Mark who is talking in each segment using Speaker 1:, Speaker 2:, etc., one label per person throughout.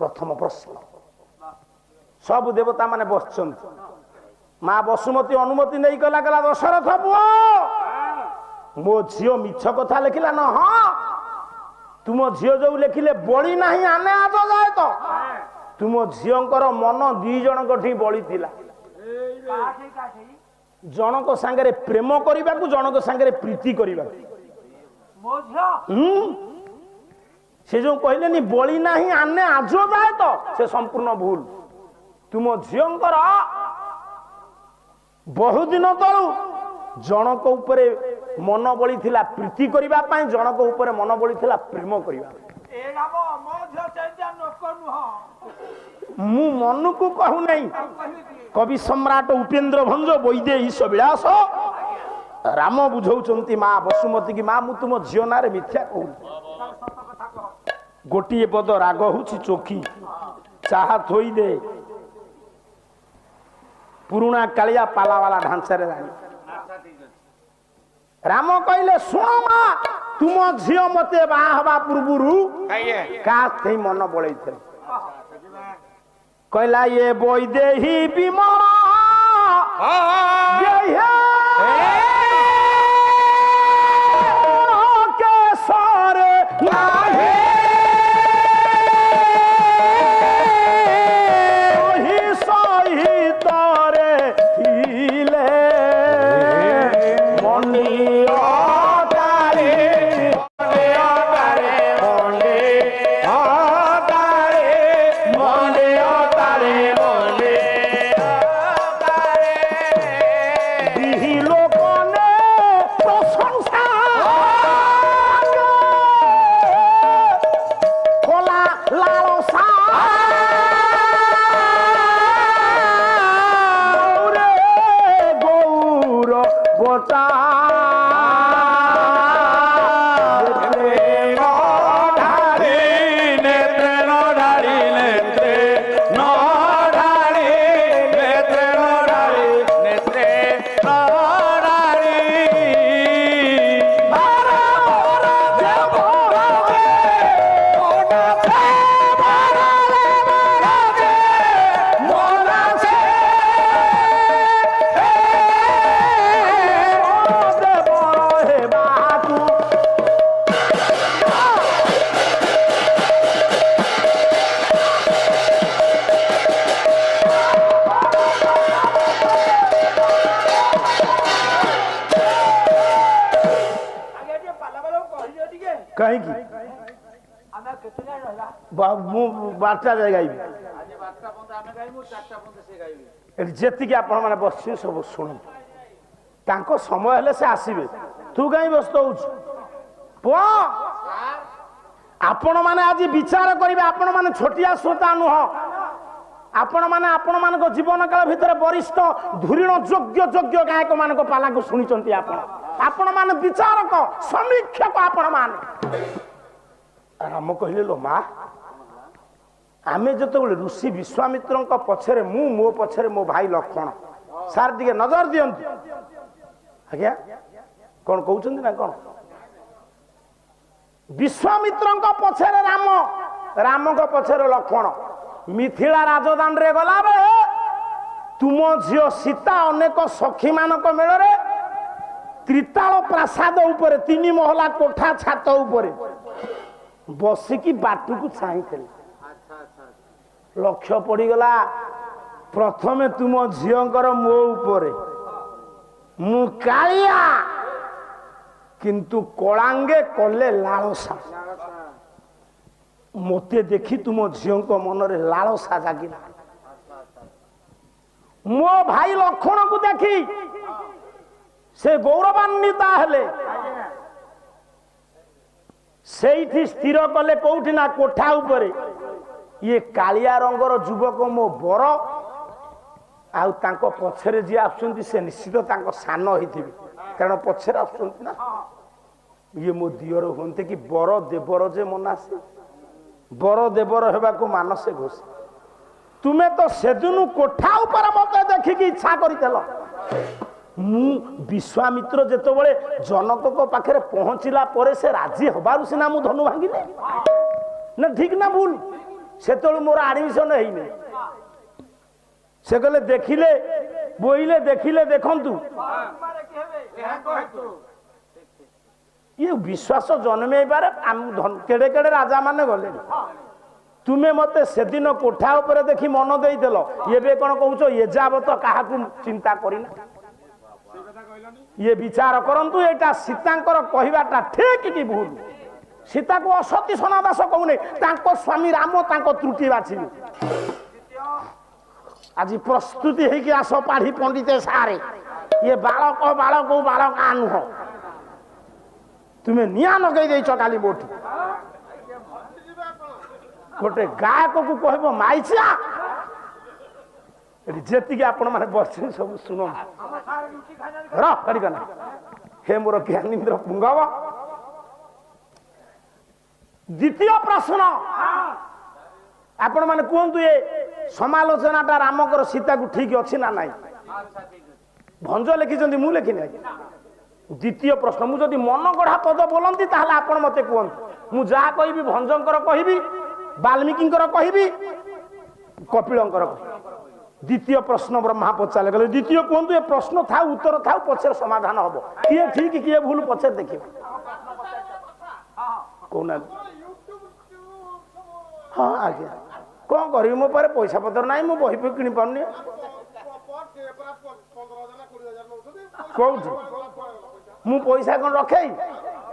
Speaker 1: प्रथम प्रश्न सब देवता माने बसचंत माँ बसुमती अनुमति नहीं कला कला दशरथ पुओ मो झियो मिछ कथा लिखिला न हाँ तुम झियो जो लिखिले बड़ी नहीं आने आज जाए तो तुम झियोंकर मन दी जनक ठी बड़ी थिला जनक सांगरे प्रेम करने को जनक सांगरे प्रीति करने से जो कहले नी बड़ी नहीं आने आज जाए तो से संपूर्ण भूल तुम झियोंकर बहु दिन तलू जनक उपरे मन बड़ी थिला प्रीति करबा पई जनक उपरे मन बड़ी थिला प्रेम करबा मु मन को कहू नहीं कवि सम्राट उपेंद्र भंज वैदेही विलास राम बुझौचंती माँ बसुमती की माँ मु तुम झियो ना रे मिथ्या कहू गोटे पद राग होची चोखी चाहा थोई दे पुराना कालिया पाला वाला ढांचा रे रानी राम कहले सुन माँ तुम झियो मते बाहा हवा पूर्वरु का थई मन बळै थे कहला ये वैदेही विमल के सारे नाही बारटा गाइबी जी आप बस सब शुण समय हेले से आसबे तू कहीं व्यस्त हो आपण मैंने आज विचार करेंगे आपण मैंने छोटिया श्रोता नुह आपण मैंने जीवन काल भितर वरिष्ठ धुरीण योग्य योग्य गायक मान पाला को शुणी आपण मैंने विचारक समीक्षक आपण मैंने राम कहले लो माँ आमे जो ऋषि विश्वामित्र पछरे मो पछरे मो भाई लक्ष्मण सार टे नजर दियंतु आज्ञा कौन कहते ना कौन विश्वामित्र पछरे राम राम पछरे लक्ष्मण मिथिला राजदान रे गला बेले तुम झियो सीता अनेक सखी मानक मेଳରେ त्रिताल प्रासाद उपरे 3 महला कोठा छात उपरे बसिकी बाटू को छाई लक्ष्य पड़गला प्रथमे तुम झीकर मो उपरे मु कालिया किंतु कलांगे कले लालसा मते देखी तुम झील मनरे लालसा जागिला मो भाई लक्ष्मण को देखी से गौरवान्विता हेले सेठी स्थिर कले कौटी ना कोठा उपरे ये कालिया रंगर युवक मो बर आउ तांको पछरे जी आसुंती से निश्चित तांको सान होइथिबे कारण पछरे आसुंती ना ये मो दियर होंते कि बर देवर जे मनासे बर देवर हेबा को मानसे घोष तुमे तो सेदिनु कोठा ऊपर मते देखि कि इच्छा करितल मु विश्वामित्र जेतो बळे जनक को पाखरे पहुंचिला परे से राजी हबारु सिना मु धनु भांगिले ना ठीक ना भूल सेतु मोर आडमिशन है से कहले देखिले बोइले देखिले देखंतु ये विश्वास जन्मे पारे केड़े केड़े राजा माने गले तुम्हें मते से दिन कोठा ऊपर देखी मन देदेल ये कौन कहूच ये जाबत क्या चिंता करना ये विचार करंतु एटा सीतांकर कहवाटा ठीक कि भूल सीता को असती सोनादास कहूने तांको स्वामी राम तांको त्रुटि बाछिले आज प्रस्तुति है कि आस पाढ़ी पंडिते सारे ये बालक बालक नुह तुम्हें निया लगे देच काली मोटी गोटे गायक को कह माइचा जी आपण मैंने बस सब शुण रना हे मोर ज्ञानीन्द्र पुंगव द्वितीय प्रश्न आपण मैंने कहतु ये समालोचनाटा रामकर सीता को ठीक अच्छी ना नाई भंज लिखिं मु लिखिनी द्वितीय प्रश्न मुझे मन गढ़ा पद बोलती आप मत कहतु मु जहाँ कहि भंजकर कहि वाल्मीकिंकर कहि कपिलंकर द्वितीय प्रश्न ब्रह्मा पचारे गले द्वितीय कहतु ये प्रश्न था उत्तर था पछे समाधान हम किए ठीक किए भूल पछे देखिए कहना हाँ आज्ञा कौन करी मो पारे पैसा पत्र ना मु बही भी किणी पानी कौटी मु पैसा कौन रखे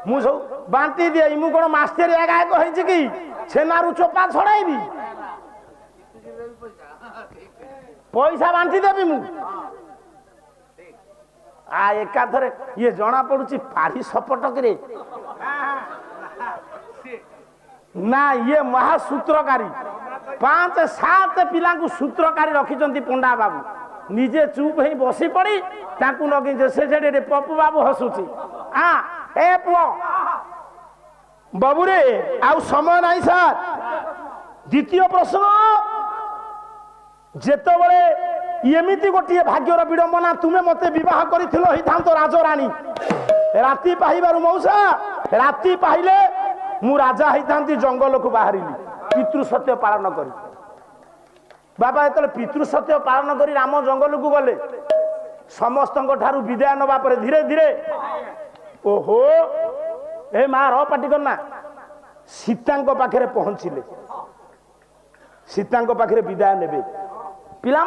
Speaker 1: मु सब बांटी दिए मु कौन मास्टर गायक है कि छेनारू चोपा छड़ाई पैसा बांटी देवी मु आ एकाथरे ये जना पड़ुची पाढ़ी सपटक रे ना ये महासूत्रकारी 5-7 पिला सूत्रकारी रखिंट पंडा बाबू निजे चुप ही बसी पड़ी लगे से पप्पू बाबू हसुची ए पुओ बाबू रे आउ समय नहीं सर द्वितीय प्रश्न जेतबले एमिति गोटे भाग्यर विडंबना तुम्हें मते विवाह करिथिलो हिथांत राजरानी राति पाइबारु मौसा राति पाइले मु राजा होती जंगल को बाहरी पितृ सत्य पालन करी बाबा जो पितृ सत्य पालन करी राम जंगल को गले समस्त विदाय नवा पर धीरे धीरे ओहो ए माँ रो पाटी करना सीता पाखे पहुंचले सीता पाखे विदाय ने पिला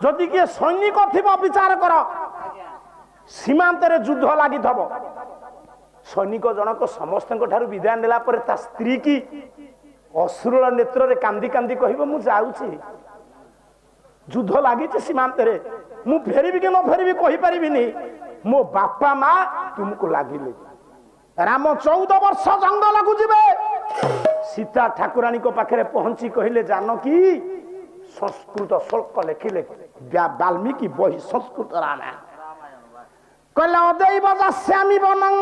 Speaker 1: जदि किए सैनिक थी विचार कर सीमांत युद्ध लगी सैनिक जनक समस्त विदाय नेला ता स्त्री की अश्रुल नेत्र रे कांदी कांदी कहबो मु जाउछी युद्ध लगी सीमांत मु फेरबी कि न फेरबी कहि परिबिनी मो बापा माँ तुमको लागिले राम 14 वर्ष जंगल को जीवे सीता ठाकुरानी को पाखे पहुंची कहले जानकी संस्कृत श्लोक लिखिले वाल्मीकि बही संस्कृत रामायण कहले अदैव जास्यामि वनं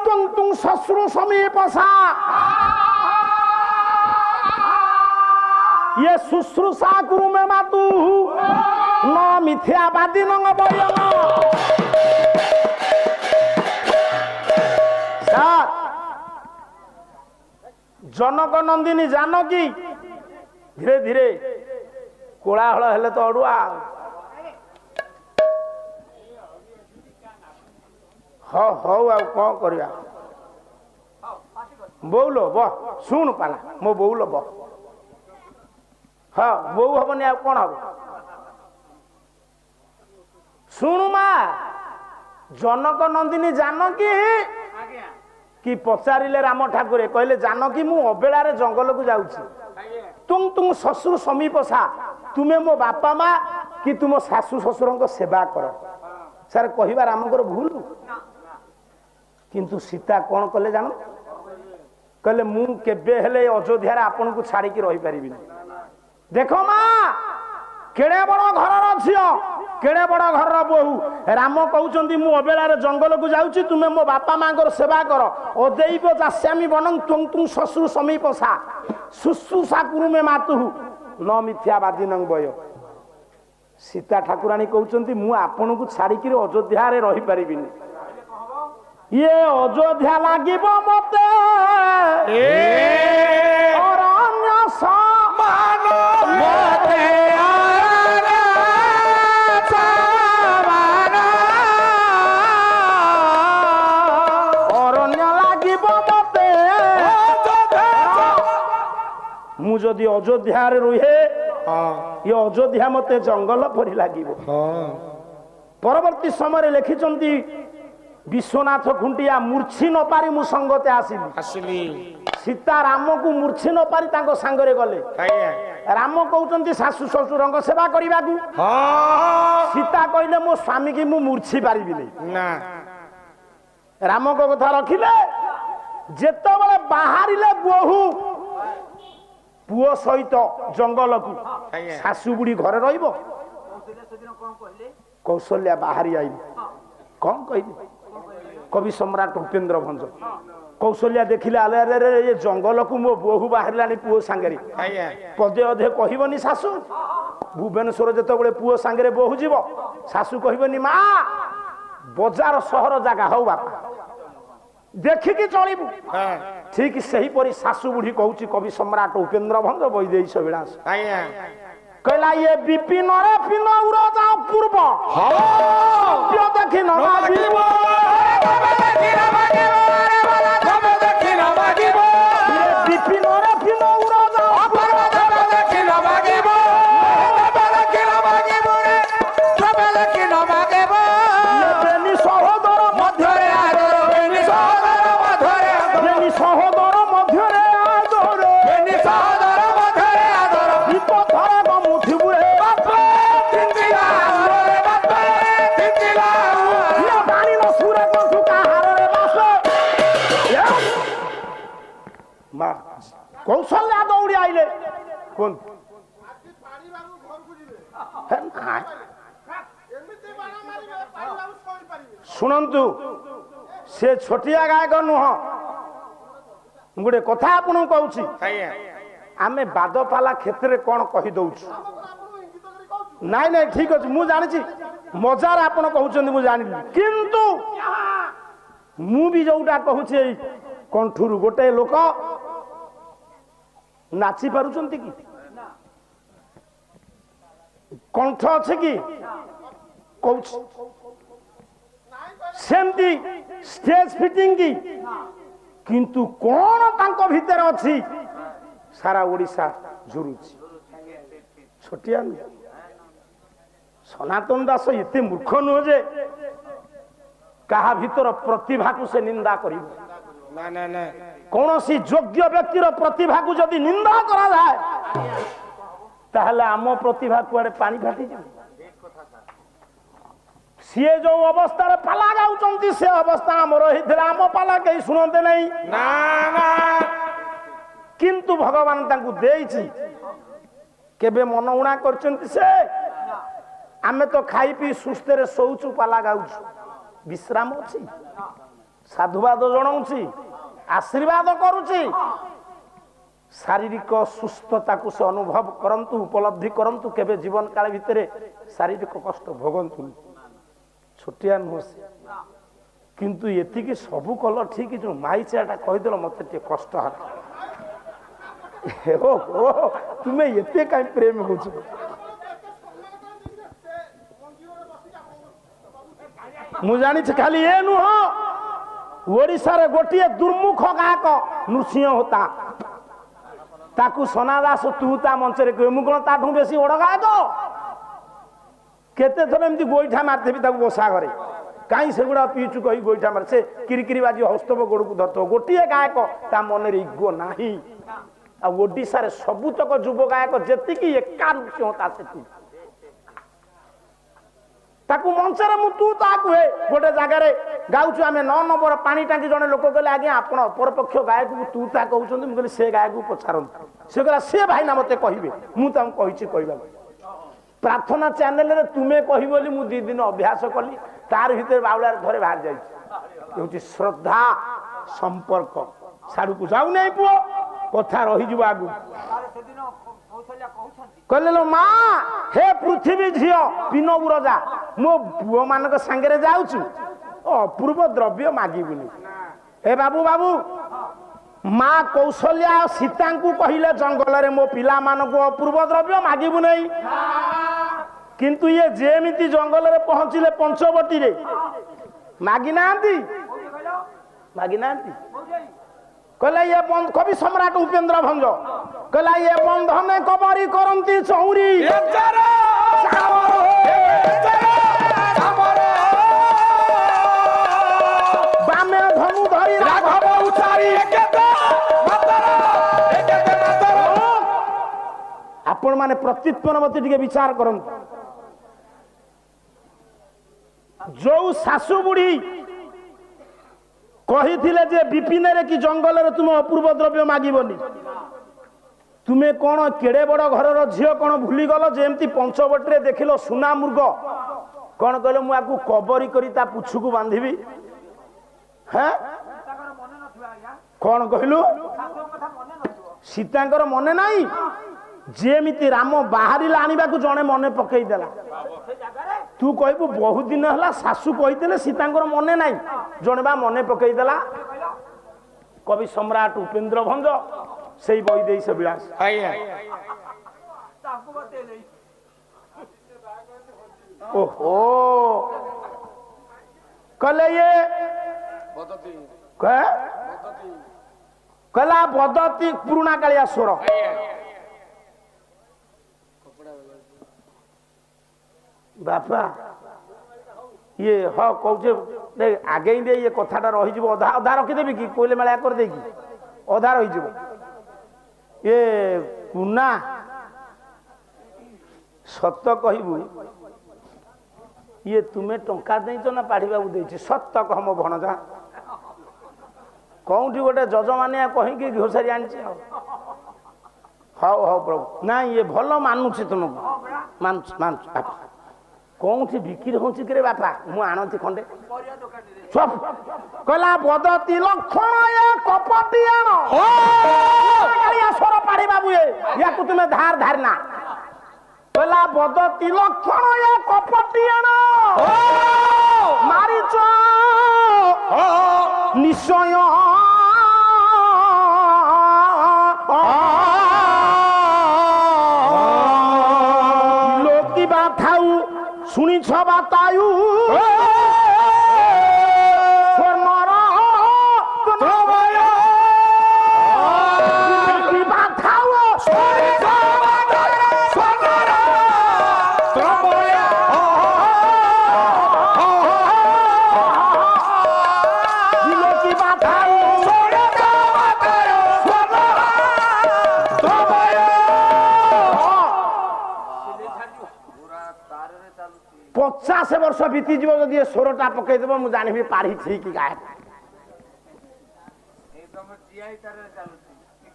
Speaker 1: तुं तुं शश्रु समीपसा ये शुश्रूषा कुरु में मातु न मिथ्यावादी नंग बयन जनक नंदिनी जानकी धीरे धीरे कोलाहल हेले तो अड़ुआ हौ आ कौन करिया बोलो बह शुण पाला मो बोलो बह हाँ बो हबनी आ कौन हम शुणु मा जनक नंदिनी जानकी कि पचारे राम ठाकुर कहले जानकी मु अबेला जंगल को जाऊँ तुम तुम शशुर समीपसा तुम्हें मो बापा माँ कि तुम शाशु शशुर सेवा कर सर कहवा रामकर भूल किंतु सीता कौन कले जान कहले मु केबे हेले अयोध्या आपन को छाड़ी रही पारिबी देखो माँ केड़े बड़ घर झील केड़े बड़ घर बोहू राम कहउचंती मु अबेला जंगल को जाउची तुमे मो बापा माँ को सेवा कर अदैव जास्यामि वनं तुं तुं शशुर समीपसा शुश्रूषा कुरु में मातु न मिथ्यावादी नंग बय सीता ठाकुरानी कहउचंती मु आपन को छाड़ी अयोध्या रे रही पारिबिनी ये अयोध्या लागिबो मते मु जदि अयोध्या रुहे ये अयोध्या मते जंगल परि लागिबो। परवर्ती समय लिखिचंती विश्वनाथ खुंटिया मूर्छी न पारी मु संगते आसिली सीता राम को मूर्छी न पारी तांको संगरे गले। राम कहउचंती सासु ससुरंग सेवा करिबा को सीता कहले मो स्वामी की मु मूर्छी पारिबि ना। राम को कथा रखिले जेतबेले बाहरिले बहु पुओ सहित जंगल को सासु बुढ़ी घरे रहिबो। कौशल्या बाहरी आई कौन कहले कवि सम्राट उपेन्द्र भंज कौशल्या देखिले आले अरे ये जंगल को मो बहु बाहरलानी पुओ सांगरे पदे अधे कहबनी सासु। भुवनेश्वर जेतबेले पुओ सांगरे बहु जीव सासु कहबनी मा बजार सहर जागा हौ बापा देखिकी चलू। ठीक सही परी सासु बुढ़ी कहूँ कवि सम्राट उपेन्द्र भंज वैदेश विलास कहला ये विपिन रे पिन उड़ जाओ पूर्व देखी विपिन रे पिन उड़ जाओ सहोदर मध्य सहोदर कौशल्या दौड़ी आइले कौन शुणु से छोटिया गायक नुह गोटे कथा आपन कहूँ आमे बादपाला क्षेत्र कौन कहीदौ नाई नाई ठीक अच्छे मु जानी मजार आपन कहते मुझे जानी किंतु मु भी जोटा कहूँ कंठुर गोटे लोक नाची पारुचंती कि कंठ अच्छे कि सेमती स्टेज फिटिंग की किंतु कौन तांको भीतर अच्छी सारा ओडिशा झुरुची छोटिया सनातन दास एते मूर्ख नुह जे कहा भीतर प्रतिभा को से निंदा करिबो ना ना ना कौन सी योग्य व्यक्तिर प्रतिभा को जदि निंदा करा जाए ताहले आम प्रतिभा कुआडे पानी फाटी जाए सी जो अवस्था पाला गाउचंती से अवस्था आमर होइथिला आम पाला कहीं शुणते नहीं ना ना किंतु भगवान तांकु देइछि केबे मन उणा करचंती से आमे तो खाई पी सुस्थ रे सोउचु पाला गाउछु विश्राम अछि साधुवाद जणाउछि आशीर्वाद करुछि शारीरिक सुस्थता को से अनुभव करंतु उपलब्धि करंतु केबे जीवन काल भितरे शारीरिक कष्ट भोगंतु छोटिया नुह किंतु एतिकी सबु कल ठीक जो माइचाटा कहीदेल मत कष्ट हो तुम्हें एते कहीं प्रेम हो मु जानी खाली ये नुह ओडिशा रे गोटे दुर्मुख गायक नृसिंह होता ताकू सोनादास तुता मंचरे कहे मु कौन ताठू बेसी बड़ गायक केते थर एमती गोईठा मारदेवी ताकू बसा घरे कहीं सेगुड़ा पीचु कही गोईठा मार से किरिकिरी बाजी हस्तव गोड़ को धरत गोटे गायक ता मन इगो नाही आ ओडिशा रे सबुतक युव गायक जेतिकी एका नृसिंह होता सेति ताकू मंचरे मु तू ता कहे गोटे जगह गाउछु आमे 9 नंबर पानी टांकी जने लोक कहले आज्ञा आपण अपरपक्ष गायक को तू ता कहउछन मु कहले से गायक को पछारन से कहला से भाई ना मते कहिबे मु ताम कहिछि कहबा प्रार्थना चैनल रे तुमे कहि बोली मु 2 दिन अभ्यास कली तार भीतर बावलार घरे बाहर जाई होछि श्रद्धा संपर्क साडू को जाऊ नै पुओ कथा रही जुबा आगु कहले लो माँ हे पृथ्वी झियो पिनो उरजा मो पुओ मानक संगे जाऊछु अपूर्व द्रव्य मागिबुनी हे बाबू बाबू माँ कौशल्या सीता को कहिले जंगल रे मो पिला मानक अपूर्व द्रव्य मागिबु नै किंतु ये जेमिति जंगल रे पहुंचिले पंचवटी रे मागी नांती कहला ये बंद कवि सम्राट उपेंद्र भंज कहला ये बंधने कबरी करंती चौरी बामे धनु धरी राघव उचारी आपण माने प्रत्युत्पन्नवती टिके विचार करंतु जो सासु बुढ़ी कही जे विपिन रे कि जंगल रे तुम अपूर्व द्रव्य मागिबनी तुमे कौन केड़े बड़ घर झील कौन भूली गल जेमती पंचवटी देखिल सुना मृग कौन कहल मुझे कबरी करी ता पुछकू बांधिबी हाँ कौन कहलु सीतांकर मने नहीं जेमिति राम बाहरी आनिबा को जने मने पकई देला तू कहबू बहुत दिन है सासू कही सीतांकर मने नहीं जने बा मने पकई देला कवि सम्राट उपेंद्र भंज से वैदेश विलास ओहो कले ये कला बदती पुराणा कालिया स्वर बापा ये हाँ कहे आगे दे ये कथाटा रही अधा अधा रखीदेवी कि कोईले मेला कर देगी अधा रही ये कुना सत कहबू ये तुम्हें टंका देच ना पाढ़ी बाबू दे सत कह मो भणजा कौटी गोटे जजमानिया कहीकि घोषारी आनी हाँ हाँ प्रभु ना ये भल मानुଛି तुमको मानुछ मानुछ बापा कौटी बिक्री होची कि बापा मु आणती खंडे कहला बदती लक्षण ये कपटी आण स्वर पाढ़ी बाबू या तुम्हें धार धारना कहला बदती लक्षण ये कपटी आण मारिच निश्चय लोकी बा थाऊ शुणी छायु पचास वर्ष बीती जीव जदि स्वरटा पकईदेव मुझे जानी पाढ़ी ठीक गाय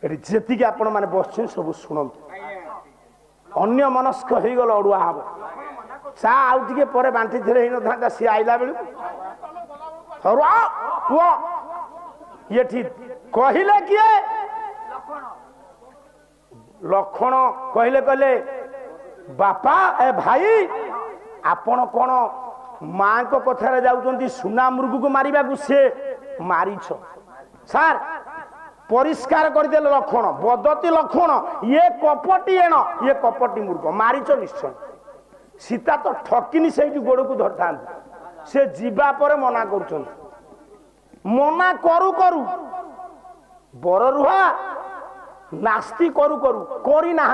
Speaker 1: जी आपण मैंने बस सब शुणु अन्य मनस्क हो गल अड़ुआ हम चा आउ टे पर बांटी थे था सी आईला बेलू ये कहले किए लक्षण कहले कहले बापा ए भाई आपण कौन माँ को कथार जाऊँ सुना मृग को मारिबा को से मारिछ सार परिष्कार करदे लक्षण बदती लक्षण ये कपटी एण ये कपटी मृग मारिछ निश्चय सीता तो ठकिनी से गोड़ को धर था से जीवा पर मना कर मना करू करू बर रुहा नास्ती करू करू करी ना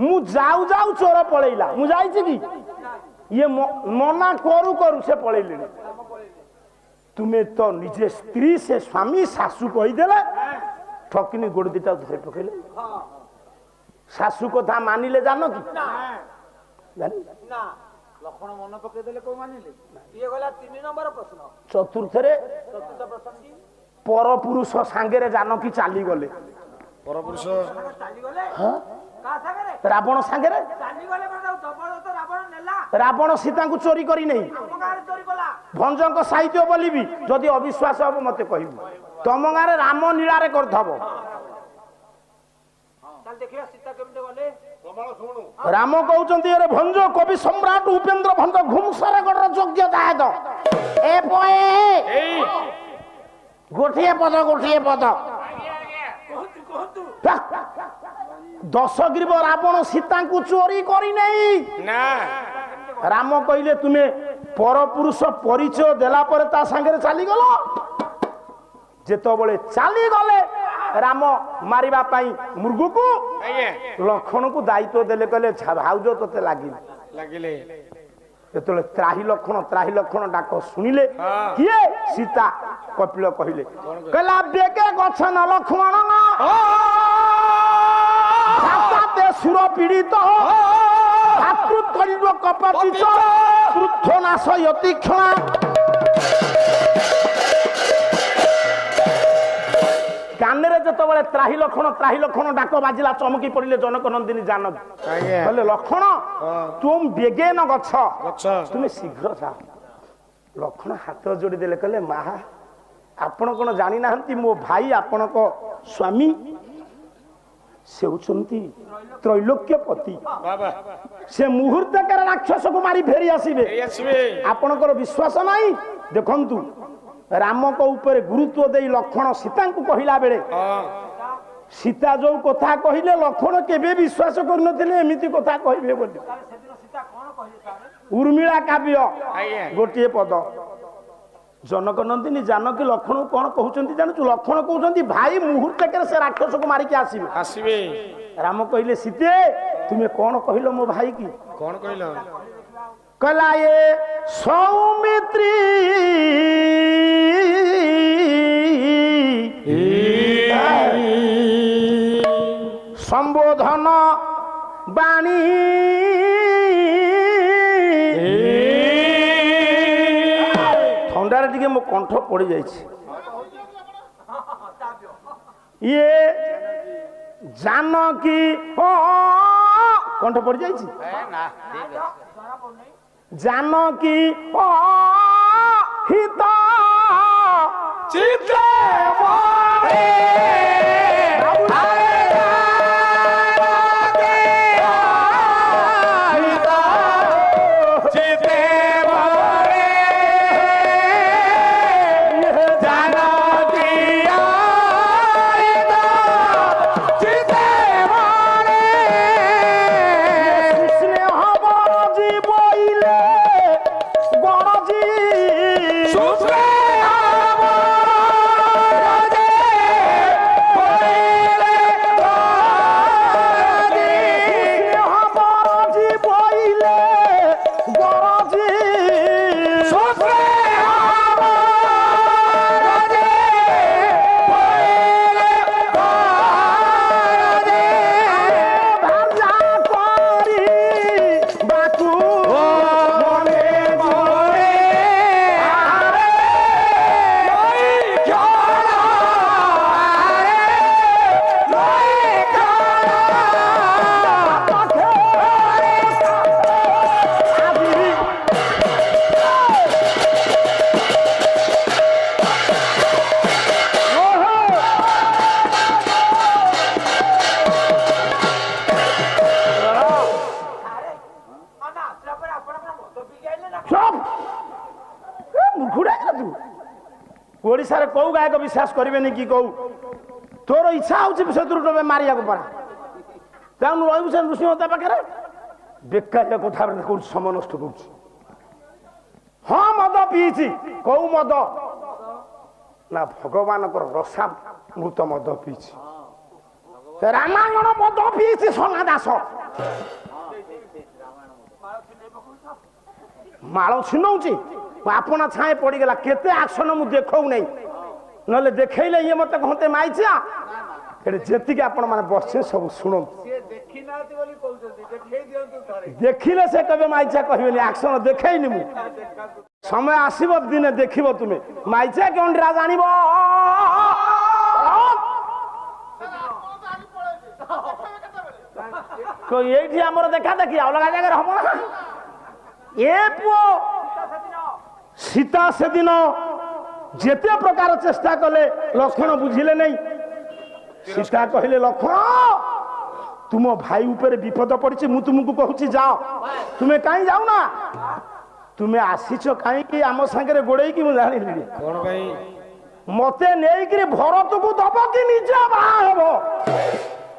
Speaker 1: मु जाऊ जाऊ चोर पलैला मु जाइछि कि ये मना करू करू से पलैले तुम्हें तो निजे स्त्री से स्वामी सासू कहीदेले ठकिनी गोड़ दीटा धरे पकड़े सासू कथा मानिले जान कि
Speaker 2: लक्षण मन पकईदेले को मानिले ये गला 3 नंबर प्रश्न
Speaker 1: चतुर्थ
Speaker 2: प्रश्न
Speaker 1: परपुरुष सांगे जान कि चली गले
Speaker 2: परपुरुष चली गले हां का सांगे
Speaker 1: रावण सांगे
Speaker 2: चली गले जबरदस्त रावण नेला
Speaker 1: रावण सीता को चोरी करी नहीं
Speaker 2: चोरी कला
Speaker 1: भंजक साहित्य बोली भी जदि अविश्वास हम मते कहबू तम गारे राम लीला रे करथबो
Speaker 2: चल देखियो सीता केमते गले प्रमाण सुनु
Speaker 1: राम कहउचंती अरे भंज कवि सम्राट उपेंद्र भंज घुमसरे गडर योग्य दायद ए पोए गोठिए पद दशग्रीव रावण सीता को चोरी करी नहीं
Speaker 3: ना
Speaker 1: राम कहले तुम्हें परपुरुष परिचय देला पर ता संगे चली गलो जेतो बळे चली गले राम मारिबा पाई मृगु को लक्षण को दायित्व देले कहले भाउज तोते लागिले जेतले त्राही लक्षण डाक सुनिले किए सीता कपिल कहले कहला बेके गछ न लक्ष्मण भाताते सुर पीड़ित भातृत्व कपटित क्रुद्धनाश यति क्षणा कान जो त्राही लक्षण डाक बाजिला चमकी पड़े जनक नंदिनी जानक कहले लक्षण तुम बेगे न गछ तुम्हें शीघ्र जा लक्षण हाथ जोड़ी देले कहले माहा आपण कौन जानी ना मो भाई आपण को स्वामी से होचंती त्रैलोक्यपति से मुहूर्त कर राक्षस को मारी फेरी आसीबे आपणकर विश्वास नहीं देखंतु राम को ऊपर गुरुत्व दे लक्षण सीता को कहला बेले सीता जो कथा कहले लक्षण केबे विश्वास करनथिले एमिति कथा कहबे बोली उर्मिला काव्य गोटे पद जनक नंदिनी जानकी लक्षण कौन कहउचंती जानछु लक्षण कहउचंती भाई मुहूर्त के से राक्षस को मारी के आसीबे राम कहले सीते तुमे कौन कहलो मो भाई की कौन कहलो कहला ये सौमित्री संबोधन बाणी ठंडार टिके मो कंठ पड़ जाए ये जानकी कंठ पड़ जाए जानकी हित चित्ते ओडिशा कौ गायक विश्वास करें कि कौ तोर इच्छा हो मारिया पड़ा जाऊन रही से नृसिंहता पाखे बेकारिया कथा कौन समय नष्ट कर हाँ मद पीची कौ मद ना भगवान रसा मृत मद पीची रामायण मद पीची सोना दास माल छिनौची आपना छाए पड़गला केते एक्शन मु देखौ नहीं नले देखैले ये मत कहते माइचा जेतिक आपण माने बसे सब सुनो देखिले से कबे माइचा कहबेनी एक्शन देखैनी मु समय आसीब दिने देखिबो तुमे माइचा कोन रा जानिबो को एठी हमर देखा देखी अलगा जगह हम ना ए पो सीता से दिन जेते प्रकार चेष्टा कले लक्षण बुझिले नहीं सीता कहले लक्षण तुम भाई ऊपर विपद पड़ी मु तुमको कहूँ जाओ तुम्हें कहीं जाऊ ना तुम्हें आसीच कहीं आम सागर गोड़े कि जानी मते नहीं भरत को दब कि निजे बाहब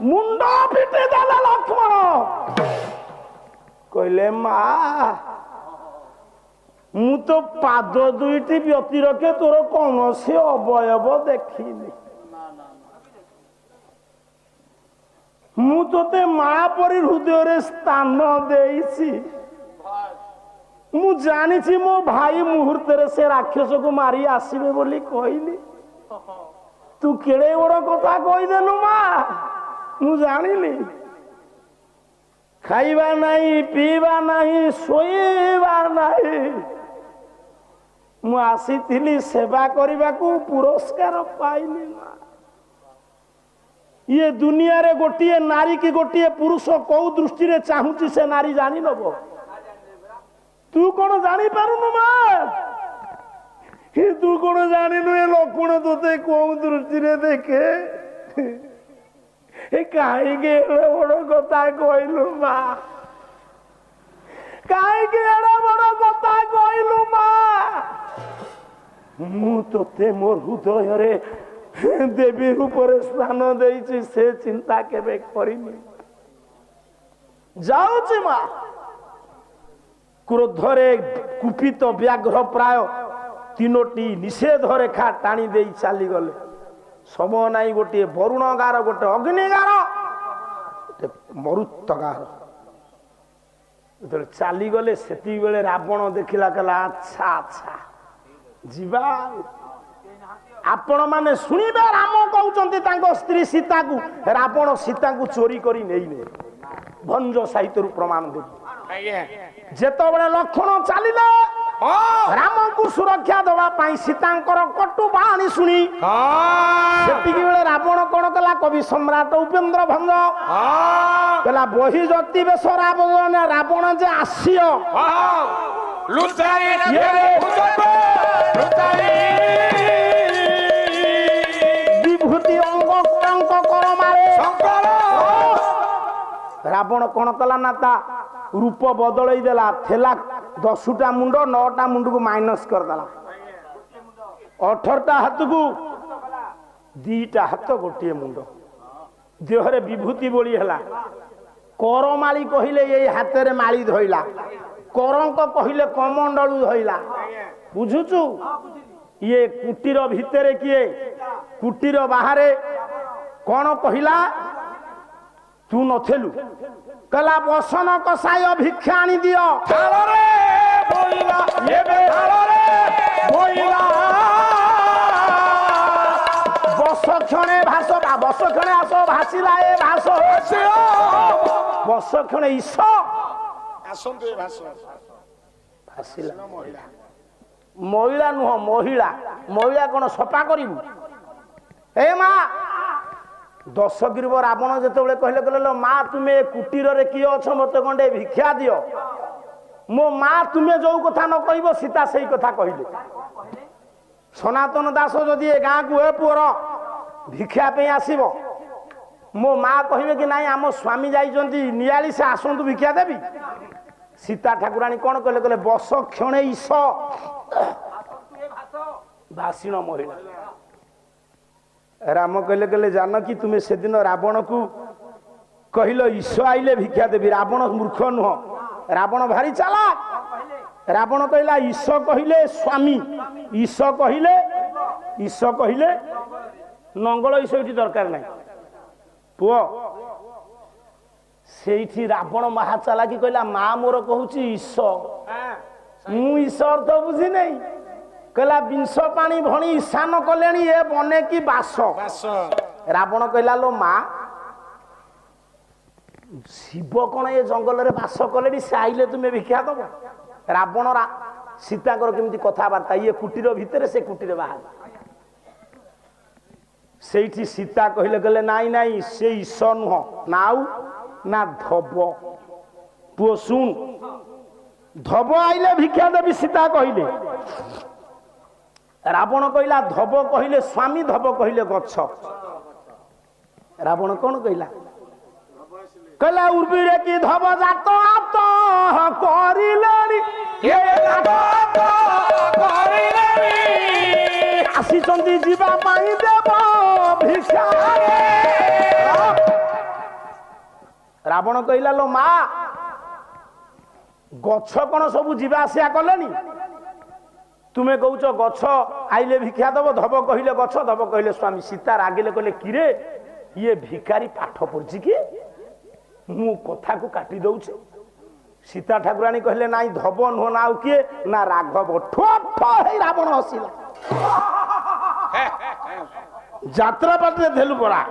Speaker 1: मुंड फिटे देला लक्ष्मण कहले माँ मु तो पाद दुईटी व्यति रखे तोर कौन से अवयव देखी ମୁଁ ତୋତେ ମା ପରି ହୃଦୟରେ ସ୍ଥାନ ଦେଇଛି। ମୁଁ ଜାଣିଛି ମୋ ଭାଇ ମୁହୂର୍ତ୍ତରେ ସେ ରାକ୍ଷସକୁ ମାରି ଆସିବେ ବୋଲି କହିଲି। ତୁ କେଡ଼େ ବଡ଼ କଥା କହିଦେଲୁ ମା। ମୁଁ ଜାଣିଲି ଖାଇବା ନାହିଁ, ପିଇବା ନାହିଁ, ଶୋଇବା ନାହିଁ। ମୁଁ ଆସିଥିଲି ସେବା କରିବାକୁ, ପୁରସ୍କାର ପାଇଲି ମା। ଇଏ ଦୁନିଆରେ ଗୋଟିଏ ନାରୀ କି ଗୋଟିଏ ପୁରୁଷ କୋଉ ଦୃଷ୍ଟିରେ ଚାହୁଁଛି ସେ ନାରୀ ଜାଣି ନବ। ତୁ କଣ ଜାଣିପାରୁନୁ ମା? ତୁ କଣ ଜାଣିନୁ ଏ ଲକ୍ଷ୍ମଣ ତୋତେ କୋଉ ଦୃଷ୍ଟିରେ ଦେଖେ? କାହିଁକି ଏଡେ ବଡ କଥା କହିଲୁ ମା? କାହିଁକି ଏଡେ ବଡ କଥା କହିଲୁ ମା? ମୁଁ ତୋତେ ମୋ ହୃଦୟରେ ଦେବୀ ରୂପରେ ସ୍ଥାନ ଦେଇଛି, ସେ ଚିନ୍ତା କେବେ କରିନି। ଯାଉଛି ମା। କ୍ରୋଧରେ କୁପିତ ବ୍ୟାଘ୍ର ପ୍ରାୟ 3ଟି ନିଷେଧ ରେଖା ଟାଣି ଦେଇ ଚାଲିଗଲେ। ସମୟ ନାହିଁ, ଗୋଟିଏ ବରୁଣ ଗାର, ଗୋଟେ ଅଗ୍ନି ଗାର, ଗୋଟେ ମରୁତ ଗାର। ଯେତେବେଳେ ଚାଲିଗଲେ ସେତିକିବେଳେ ରାବଣ ଦେଖିଲା, କହିଲା ଆଚ୍ଛା ଆଚ୍ଛା ଯିବା। ଆପଣ ମାନେ ଶୁଣିବେ, ରାମ କହୁଛନ୍ତି ତାଙ୍କ ସ୍ତ୍ରୀ ସୀତାକୁ, ରାବଣ ସୀତାଙ୍କୁ ଚୋରି କରି ନେଇଲେ। ଭଞ୍ଜ ସାହିତ୍ୟରୁ ପ୍ରମାଣ ଦେବି। ଯେତେବେଳେ ଲକ୍ଷ୍ମଣ ଚାଲିଲେ ରାମଙ୍କୁ ସୁରକ୍ଷା ଦେବା ପାଇଁ ସୀତାଙ୍କର କଟୁ ବାଣୀ ଶୁଣି ସେତିକି ବେଳେ ରାବଣ କଣ କଲା? କବି ସମ୍ରାଟ ଉପେନ୍ଦ୍ର ଭଞ୍ଜ କହିଲା, ବହି ଜ୍ୟୋତି ବେଶ ରାବଣ ଯେ ଆସିବ ବିଭୂତି ଅଙ୍ଗ କଳଙ୍କ କର ମାରେ। ରାବଣ କଣ କଲା ନା ତା ରୂପ ବଦଳେଇ ଦେଲା। ଥିଲା 10ଟା ମୁଣ୍ଡ, 9ଟା ମୁଣ୍ଡକୁ ମାଇନସ କରିଦେଲା। 18ଟା ହାତକୁ 2ଟା ହାତ, ଗୋଟିଏ ମୁଣ୍ଡ। ଦେହରେ ବିଭୂତି ବୋଳି ହେଲା। କରମାଳି କହିଲେ ଏଇ ହାତରେ ମାଳି ଧଇଲା, କରଙ୍କ କହିଲେ କମଣ୍ଡଳୁ ଧଇଲା। ବୁଝୁଛୁ? ଇଏ କୁଟୀର ଭିତରେ କିଏ, କୁଟୀର ବାହାରେ କଣ କହିଲା? ତୁ ନଥିଲୁ। କହିଲା, ବସନ କଷାୟ ଭିକ୍ଷା ଆଣି ଦିଅ। ବସ କ୍ଷଣେ ଭାସ, ବସ କ୍ଷଣେ ଆସ ଭାସିଲା ଏ ଭାସ। ବସ କ୍ଷଣେ ଇସ ଆସନ୍ତୁ ଏ ଭାସ। ଭାସିଲା ମହିଳା ନୁହଁ, ମହିଳା। ମହିଳା କଣ ସଫା କରିବୁ? ଏ ମା, ଦଶଗ୍ରୀବ ରାବଣ ଯେତେବେଳେ କହିଲେ, କହିଲେ ମା ତୁମେ କୁଟୀରରେ କିଏ ଅଛ, ମତେ ଖଣ୍ଡେ ଭିକ୍ଷା ଦିଅ। ମୋ ମା ତୁମେ ଯୋଉ କଥା ନ କହିବ ସୀତା ସେଇ କଥା କହିଲେ। ସନାତନ ଦାସ ଯଦି ଏ ଗାଁକୁ ଏ ପୁଅର ଭିକ୍ଷା ପାଇଁ ଆସିବ, ମୋ ମା କହିବେ କି ନାଇଁ ଆମ ସ୍ୱାମୀ ଯାଇଛନ୍ତି ନିଆଳି, ସେ ଆସନ୍ତୁ ଭିକ୍ଷା ଦେବି। ସୀତା ଠାକୁରାଣୀ କଣ କହିଲେ? କହିଲେ ବସ କ୍ଷଣେ ଇସ ଭାଷିଣ ମହିଳା। ରାମ କହିଲେ, କହିଲେ ଜାନକୀ ତୁମେ ସେଦିନ ରାବଣକୁ କହିଲ ଈଶ ଆଇଲେ ଭିକ୍ଷା ଦେବି। ରାବଣ ମୂର୍ଖ ନୁହଁ, ରାବଣ ଭାରି ଚାଲାକ। ରାବଣ କହିଲା ଈଶ କହିଲେ ସ୍ୱାମୀ, ଈଶ କହିଲେ ନଙ୍ଗଳ ଈଶ ଏଠି ଦରକାର ନାହିଁ। ପୁଅ ସେଇଠି ରାବଣ ମହା ଚାଲାକି କହିଲା, ମା ମୋର କହୁଛି ଈଶ, ମୁଁ ଈଶ ଅର୍ଥ ବୁଝି ନାହିଁ। କହିଲା ବିଂଶ ପାଣି ଭଣି ଈଶାନ କଲେଣି, ଏ ବନେ କି ବାସ। ରାବଣ କହିଲା, ଲୋ ମା, ଶିବ କଣ ଏ ଜଙ୍ଗଲରେ ବାସ କଲେଣି, ସେ ଆଇଲେ ତୁମେ ଭିକ୍ଷା ଦବ? ରାବଣ ସୀତାଙ୍କର କେମିତି କଥାବାର୍ତ୍ତା, ଇଏ କୁଟୀର ଭିତରେ, ସେ କୁଟୀର ବାହାରେ। ସେଇଠି ସୀତା କହିଲେ, କହିଲେ ନାଇଁ ନାଇଁ, ସେ ଈଶ ନୁହଁ, ନା ଆଉ ନା ଧବ। ପୁଅ ଶୁଣ, ଧବ ଆଇଲେ ଭିକ୍ଷା ଦେବି ସୀତା କହିଲେ। ରାବଣ କହିଲା ଧବ କହିଲେ ସ୍ୱାମୀ, ଧବ କହିଲେ ଗଛ। ରାବଣ କଣ କହିଲା? କହିଲା ଉର୍ବିରେ କି ଧବ ଜାତ ଆତ କରିଲେଣି, ଆସିଛନ୍ତି ଯିବା ପାଇଁ ଦେବ ଭିକ୍ଷା। ରାବଣ କହିଲା, ଲୋ ମା, ଗଛ କଣ ସବୁ ଯିବା ଆସିବା କଲେଣି? ତୁମେ କହୁଛ ଗଛ ଆଇଲେ ଭିକ୍ଷା ଦବ, ଧବ କହିଲେ ଗଛ, ଧବ କହିଲେ ସ୍ୱାମୀ। ସୀତା ରାଗିଲେ, କହିଲେ କିରେ ଇଏ ଭିକାରୀ ପାଠ ପଢିଛି କି? ମୁଁ କଥାକୁ କାଟି ଦଉଛି। ସୀତା ଠାକୁରାଣୀ କହିଲେ ନାଇଁ ଧବ ନୁହଁ ନା ଆଉ କିଏ ନା ରାଘବ। ଠୋ ଠୋ ହେଇ ରାବଣ ହସିଲା। ଯାତ୍ରା ପାଟିରେ ଦେଲୁ ପରା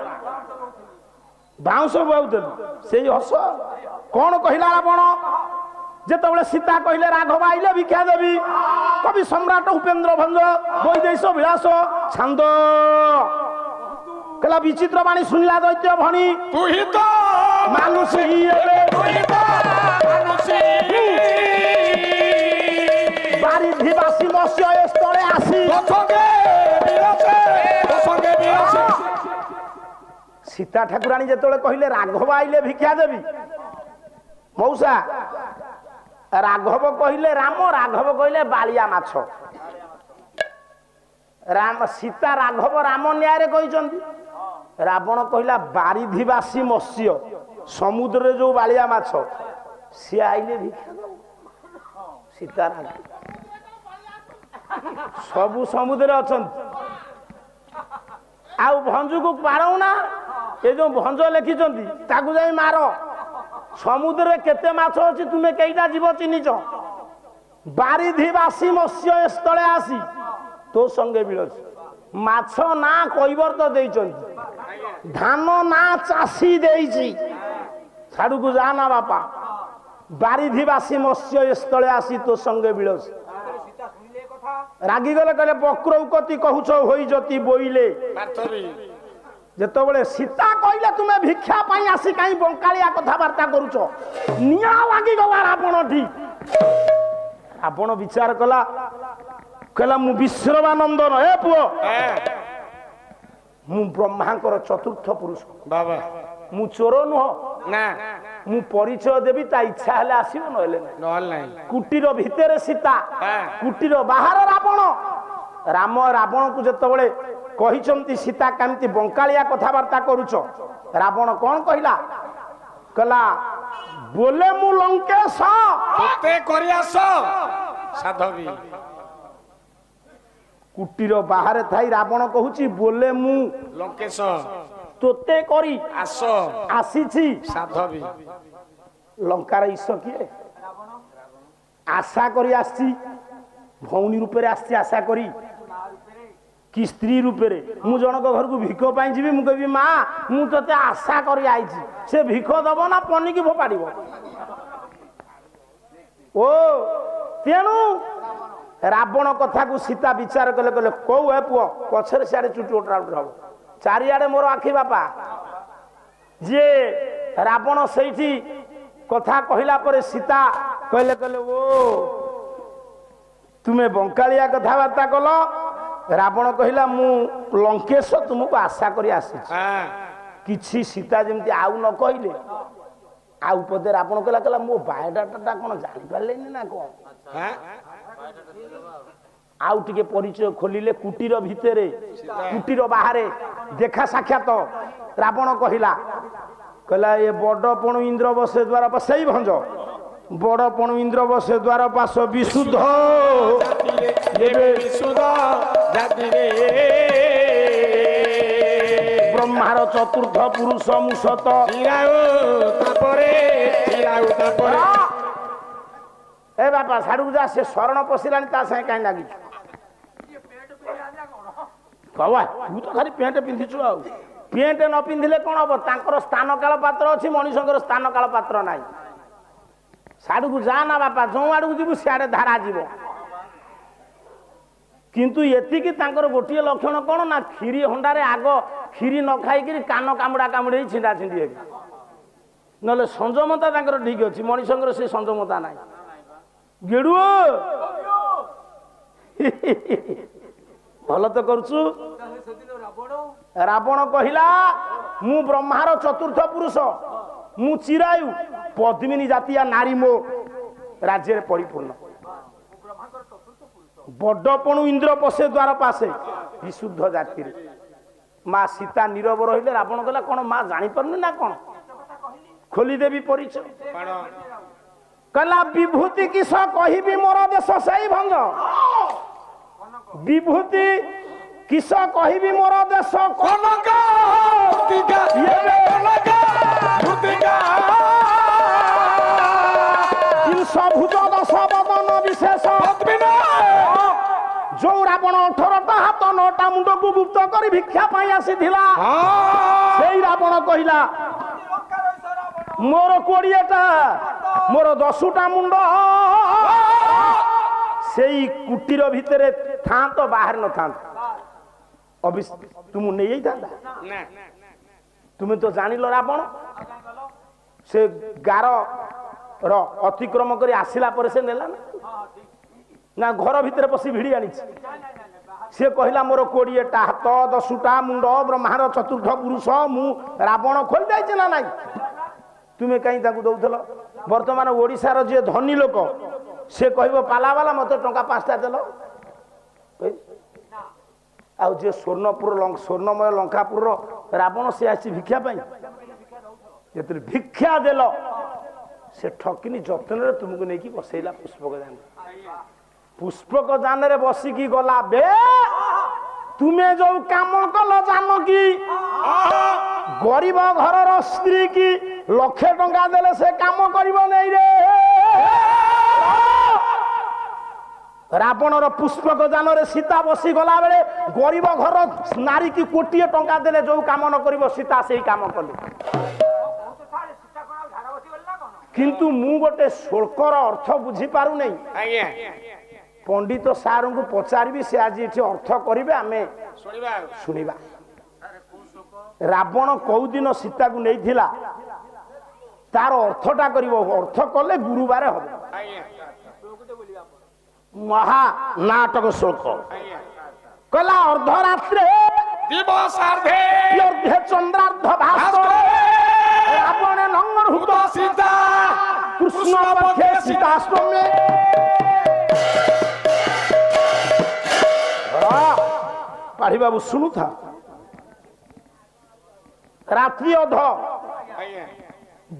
Speaker 1: ବାଉଁଶ ବୁଆଉଦେଲୁ ସେଇ ହସ। କଣ କହିଲା ରାବଣ ଯେତେବେଳେ ସୀତା କହିଲେ ରାଘବ ଆଇଲେ ଭିକ୍ଷା ଦେବି। କବି ସମ୍ରାଟ ଉପେନ୍ଦ୍ର ଭଞ୍ଜ ବୈଦେଶ ବିଳାସ ଛାନ୍ଦ କହିଲା ବିଚିତ୍ର ବାଣୀ ଶୁଣିଲା ଦୈତ୍ୟ ଭଣୀ ମାନୁଷୀ ବାରିଧି ବାସି ମତ୍ସ୍ୟ ଏ ସ୍ଥଳେ ଆସି। ସୀତା ଠାକୁରାଣୀ ଯେତେବେଳେ କହିଲେ ରାଘବ ଆଇଲେ ଭିକ୍ଷା ଦେବି। ମଉସା ରାଘବ କହିଲେ ରାମ, ରାଘବ କହିଲେ ବାଳିଆ ମାଛ। ରାମ ସୀତା ରାଘବ ରାମ ନ୍ୟାୟରେ କହିଛନ୍ତି। ରାବଣ କହିଲା ବାରିଧିବାସୀ ମତ୍ସ୍ୟ ସମୁଦ୍ରରେ ଯୋଉ ବାଳିଆ ମାଛ ସିଏ ଆଇଲେ ଭିକ୍ଷା ଦେବ। ସୀତା ସବୁ ସମୁଦ୍ରରେ ଅଛନ୍ତି। ଆଉ ଭଞ୍ଜକୁ ପାରଉନା ଏ ଯୋଉ ଭଞ୍ଜ ଲେଖିଛନ୍ତି ତାକୁ ଯାଇ ମାର। ସମୁଦ୍ରରେ କେତେ ମାଛ ଅଛି ତୁମେ କେଇଟା ଜୀବ ଚିହ୍ନିଛ? ବାରିଧିବାସୀ ମତ୍ସ୍ୟ ଏ ସ୍ଥଳେ ଆସି ତୋ ସଙ୍ଗେ ମିଳୁଛି। ମାଛ ନା କୈବର୍ତ୍ତ ଦେଇଛନ୍ତି, ଧାନ ନା ଚାଷୀ ଦେଇଛି। ଛାଡୁକୁ ଯା ନା ବାପା। ବାରିଧିବାସୀ ମତ୍ସ୍ୟ ଏ ସ୍ଥଳେ ଆସି ତୋ ସଙ୍ଗେ ମିଳୁଛି। ରାଗିଗଲେ କହିଲେ ବକ୍ରୌକତି କହୁଛ ହୋଇଯତି ବୋଇଲେ। ଯେତେବେଳେ ସୀତା କହିଲେ ତୁମେ ଭିକ୍ଷା ପାଇଁ ଆସି କାହିଁ ବଙ୍କାଳିଆ କଥାବାର୍ତ୍ତା କରୁଛ, ନିଆଁ ଲାଗିଗଲା ରାବଣ ଠି। ରାବଣ ବିଚାର କଲା କହିଲା ମୁଁ ବିଶ୍ରବାନନ୍ଦନ ଏ ପୁଅ, ମୁଁ ବ୍ରହ୍ମାଙ୍କର ଚତୁର୍ଥ ପୁରୁଷ। ବାବା ମୁଁ ଚୋର ନୁହ ନା, ମୁଁ ପରିଚୟ ଦେବି ତା ଇଚ୍ଛା ହେଲେ ଆସିବ ନହେଲେ ନାହିଁ। କୁଟୀର ଭିତରେ ସୀତା, କୁଟୀର ବାହାର ରାବଣ। ରାମ ରାବଣକୁ ଯେତେବେଳେ କହିଛନ୍ତି ସୀତା କେମିତି ବଙ୍କାଳିଆ କଥାବାର୍ତ୍ତା କରୁଛ, ରାବଣ କଣ କହିଲା? କହିଲା ବୋଲେ ମୁଁ ଲଙ୍କେଶ କୁଟୀର ବାହାରେ ଥାଇ ରାବଣ କହୁଛି ବୋଲେ ମୁଁ ଲଙ୍କେଶ ତୋତେ କରି ଆସିଛି ସାଧବୀ। ଲଙ୍କାର ଈଶ କିଏ? ଆଶା କରି ଆସିଛି, ଭଉଣୀ ରୂପରେ ଆସିଛି ଆଶା କରି କି ସ୍ତ୍ରୀ ରୂପରେ। ମୁଁ ଜଣକ ଘରକୁ ଭିକ ପାଇଁ ଯିବି, ମୁଁ କହିବି ମା ମୁଁ ତତେ ଆଶା କରି ଆଇଛି, ସେ ଭିକ ଦବ ନା ପନିକି ଫୋପାଡ଼ିବ? ଓ ତେଣୁ ରାବଣ କଥାକୁ ସୀତା ବିଚାର କଲେ, କହିଲେ କୋଉ ଏ ପୁଅ ପଛରେ ସିଆଡେ ଚୁଟି ଓଟରା ଓଟରା ହବ, ଚାରିଆଡେ ମୋର ଆଖି ବାପା। ଯିଏ ରାବଣ ସେଇଠି କଥା କହିଲା ପରେ ସୀତା କହିଲେ କହିଲେ ଓ ତୁମେ ବଙ୍କାଳିଆ କଥାବାର୍ତ୍ତା କଲ। ରାବଣ କହିଲା ମୁଁ ଲଙ୍କେଶ ତୁମକୁ ଆଶା କରି ଆସିଛି। କିଛି ସୀତା ଯେମିତି ଆଉ ନ କହିଲେ ଆଉ ପଦେ ରାବଣ କହିଲା କହିଲା ମୋ ବାୟୋଡାଟା କଣ ଜାଣିପାରିଲେନି ନା କଣ? ଆଉ ଟିକେ ପରିଚୟ ଖୋଲିଲେ କୁଟୀର ଭିତରେ କୁଟୀର ବାହାରେ ଦେଖା ସାକ୍ଷାତ। ରାବଣ କହିଲା କହିଲା ଏ ବଡ ପଣୁ ଇନ୍ଦ୍ର ବସେ ଦ୍ୱାର ପାଶ, ସେଇ ଭଞ୍ଜ ବଡ ପଣୁ ଇନ୍ଦ୍ର ବସେ ଦ୍ୱାର ପାଶ ବିଶୁଦ୍ଧ ବ୍ରହ୍ମାର ଚତୁର୍ଥ ପୁରୁଷ ମୁସତ। ଏ ବାପା ସାଡକୁ ଯା, ସେ ଶରଣ ପଶିଲାଣି ତା ସାଙ୍ଗେ କାହିଁ ଲାଗିଛୁ? କବା ତୁ ତ ଖାଲି ପ୍ୟାଣ୍ଟ ପିନ୍ଧିଛୁ, ଆଉ ପ୍ୟାଣ୍ଟ ନ ପିନ୍ଧିଲେ କଣ ହବ? ତାଙ୍କର ସ୍ଥାନ କାଳ ପାତ୍ର ଅଛି, ମଣିଷଙ୍କର ସ୍ଥାନ କାଳ ପାତ୍ର ନାହିଁ। ସାଡକୁ ଯା ନା ବାପା, ଯୋଉ ଆଡକୁ ଯିବୁ ସିଆଡେ ଧାରା ଯିବ। କିନ୍ତୁ ଏତିକି ତାଙ୍କର ଗୋଟିଏ ଲକ୍ଷଣ କଣ ନା କ୍ଷୀରି ହଣ୍ଡାରେ ଆଗ କ୍ଷୀରି ନ ଖାଇକିରି କାନ କାମୁଡା କାମୁଡି ଛିଣ୍ଡା ଛିଣ୍ଡି ହେବି, ନହେଲେ ସଂଯମତା ତାଙ୍କର ଠିକ ଅଛି, ମଣିଷଙ୍କର ସେ ସଂଯମତା ନାହିଁ। ଗେଡୁ ଭଲ ତ କରୁଛୁ। ରାବଣ କହିଲା ମୁଁ ବ୍ରହ୍ମାର ଚତୁର୍ଥ ପୁରୁଷ, ମୁଁ ଚିରାୟୁ, ପଦ୍ମିନୀ ଜାତୀୟ ନାରୀ ମୋ ରାଜ୍ୟରେ ପରିପୂର୍ଣ୍ଣ। ବଡପଣୁ ଇନ୍ଦ୍ର ପଶେ ଦ୍ୱାର ପାଶେ ବିଶୁଦ୍ଧ ଜାତିରେ। ମା ସୀତା ନୀରବ ରହିଲେ। ରାବଣ କହିଲା କଣ ମା ଜାଣିପାରୁନି ନା କଣ? ଖୋଲିଦେବି ପରିଚୟ। କହିଲା ବିଭୂତି କିସ କହିବି ମୋର ଦେଶ ସେଇ ଭଞ୍ଜ। ବିଭୂତି କିସ କହିବି ମୋର ଦେଶ ରାବଣ 18ଟା ହାତ 9ଟା ମୁଣ୍ଡକୁ ଗୁପ୍ତ କରି ଭିକ୍ଷା ପାଇଁ ଆସିଥିଲା। ସେଇ ରାବଣ କହିଲା ମୋର 20ଟା ମୋର 10ଟା ମୁଣ୍ଡ ସେଇ କୁଟୀର ଭିତରେ ଥାନ୍ତ ବାହାରେ ନଥାନ୍ତ ତୁମକୁ ନେଇଯାଇଥାନ୍ତା। ତୁମେ ତ ଜାଣିଲ ରାବଣ ସେ ଗାର ର ଅତିକ୍ରମ କରି ଆସିଲା ପରେ ସେ ନେଲା ନା ଘର ଭିତରେ ପଶି ଭିଡ଼ି ଆଣିଛି। ସେ କହିଲା ମୋର 20ଟା ହାତ 10ଟା ମୁଣ୍ଡ ବ୍ରହ୍ମାର ଚତୁର୍ଥ ପୁରୁଷ ମୁଁ ରାବଣ ଖୋଲି ଯାଇଛି ନା ନାଇଁ। ତୁମେ କାହିଁ ତାକୁ ଦଉଥିଲ? ବର୍ତ୍ତମାନ ଓଡ଼ିଶାର ଯିଏ ଧନୀ ଲୋକ ସେ କହିବ ପାଲାବାଲା ମତେ ଟଙ୍କା 5ଟା ଦେଲ। ଆଉ ଯିଏ ସ୍ୱର୍ଣ୍ଣମୟ ଲଙ୍କାପୁରର ରାବଣ ସେ ଆସିଛି ଭିକ୍ଷା ପାଇଁ। ଯେତେବେଳେ ଭିକ୍ଷା ଦେଲ ସେ ଠକିନି ଯତ୍ନରେ ତୁମକୁ ନେଇକି ବସେଇଲା ପୁଷ୍ପକ ଯାନ। ପୁଷ୍ପକ ଯାନରେ ବସିକି ଗଲା ବେ ତୁମେ ଯୋଉ କାମ କଲ ଜାନ କି ଗରିବ ଘରର ସ୍ତ୍ରୀ କି 1,00,000 ଟଙ୍କା ଦେଲେ ସେ କାମ କରିବ ନାଇଁ ରେ। ରାବଣର ପୁଷ୍ପକ ଯାନରେ ସୀତା ବସି ଗଲା ବେଳେ ଗରିବ ଘର ନାରୀ କି 1,00,000 ଟଙ୍କା ଦେଲେ ଯୋଉ କାମ ନ କରିବ ସୀତା ସେଇ କାମ କଲେ। କିନ୍ତୁ ମୁଁ ଗୋଟେ ଶ୍ଲୋକର ଅର୍ଥ ବୁଝିପାରୁ ନାହିଁ। ପଣ୍ଡିତ ସାରଙ୍କୁ ପଚାରିବି ସେ ଆଜି ଏଠି ଅର୍ଥ କରିବେ ଆମେ ଶୁଣିବା। ରାବଣ କୋଉ ଦିନ ସୀତାକୁ ନେଇଥିଲା ତାର ଅର୍ଥଟା କରିବ। ଅର୍ଥ କଲେ ଗୁରୁବାର ହବ। ମହା ନାଟକ ଶ୍ଲୋକ କହିଲା ଅର୍ଦ୍ଧରାତ୍ରେ ଚନ୍ଦ୍ରାର୍ଦ୍ଧ ଭାସ୍କରେ ରାବଣ ନଙ୍ଗର ହୁତ ସୀତା କୃଷ୍ଣ ପକ୍ଷେ ସୀତାଷ୍ଟମୀ। ପାଢୀ ବାବୁ ଶୁଣୁଥା। ରାତ୍ରି ଅଧ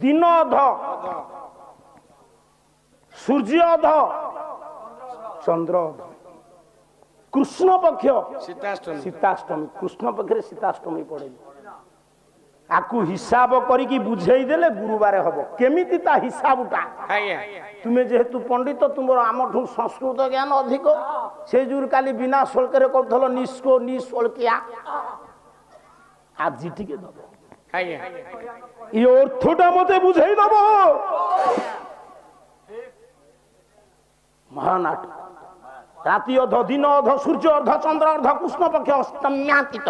Speaker 1: ଦିନ ଅଧ ସୂର୍ଯ୍ୟ ଅଧ ଚନ୍ଦ୍ର ଅଧ କୃଷ୍ଣ ପକ୍ଷ ସୀତାଷ୍ଟମୀ। କୃଷ୍ଣ ପକ୍ଷରେ ସୀତାଷ୍ଟମୀ ପଡେନି। ଆକୁ ହିସାବ କରିକି ବୁଝେଇ ଦେଲେ ଗୁରୁବାର ହବ। କେମିତି ତା ହିସାବଟା? ତୁମେ ଯେହେତୁ ପଣ୍ଡିତ ତୁମର ଆମଠୁ ସଂସ୍କୃତ ଜ୍ଞାନ ଅଧିକ ସେ ଯୋଉ କାଲି ବିନା ଶୋଳ୍କରେ କରୁଥିଲ ନିଷ୍କୋ ନିଶୋଳକିଆ ଆଜି ଟିକେ ଦବ ଏ ଅର୍ଥଟା ମତେ ବୁଝେଇ ଦବ। ମହାନାଟକ। ରାତି ଅଧ ଦିନ ଅଧ ସୂର୍ଯ୍ୟ ଅର୍ଧ ଚନ୍ଦ୍ର ଅର୍ଧ କୃଷ୍ଣ ପକ୍ଷ ଅଷ୍ଟମ୍ୟାତୀତ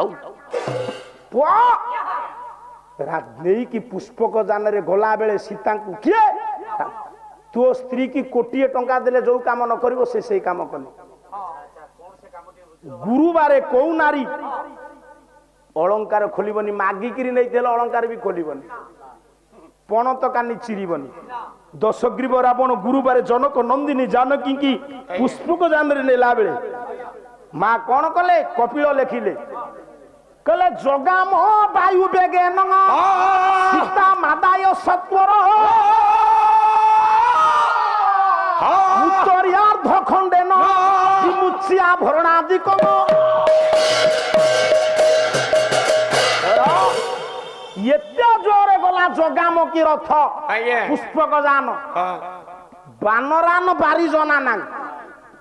Speaker 1: ନେଇକି ପୁଷ୍ପକ ଯାନରେ ଗଲା ବେଳେ ସୀତାଙ୍କୁ କିଏ ତୋ ସ୍ତ୍ରୀ କି 1,00,000 ଟଙ୍କା ଦେଲେ ଯୋଉ କାମ ନ କରିବ ସେ ସେଇ କାମ କଲେ। ଗୁରୁବାରେ କୋଉ ନାରୀ ଅଳଙ୍କାର ଖୋଲିବନି। ମାଗିକିରି ନେଇଥିଲେ ଅଳଙ୍କାର ବି ଖୋଲିବନି। ପଣତ କାନି ଚିରିବନି। ଦଶଗ୍ରୀବ ରାବଣ ଗୁରୁବାରେ ଜନକ ନନ୍ଦିନୀ ଜାନକୀ କି ପୁଷ୍ପକ ଯାନରେ ନେଲା ବେଳେ ମା କଣ କଲେ? କପିଳ ଲେଖିଲେ କହିଲେ ଜଗାମ ବାୟୁ ବେଗେ ସୀତା ମାଦାୟ ସତ୍ୱର ଉତ୍ତରାର୍ଦ୍ଧ ଖଣ୍ଡେନ ବିମୁଚ୍ୟା ଭରଣାଦିକ। ଏତେ ଜୋରେ ଗଲା ଜଗାମକି ରଥ ପୁଷ୍ପକ ଯାନ ବାନରାନ ବାରିଜନା ନାଙ୍ଗ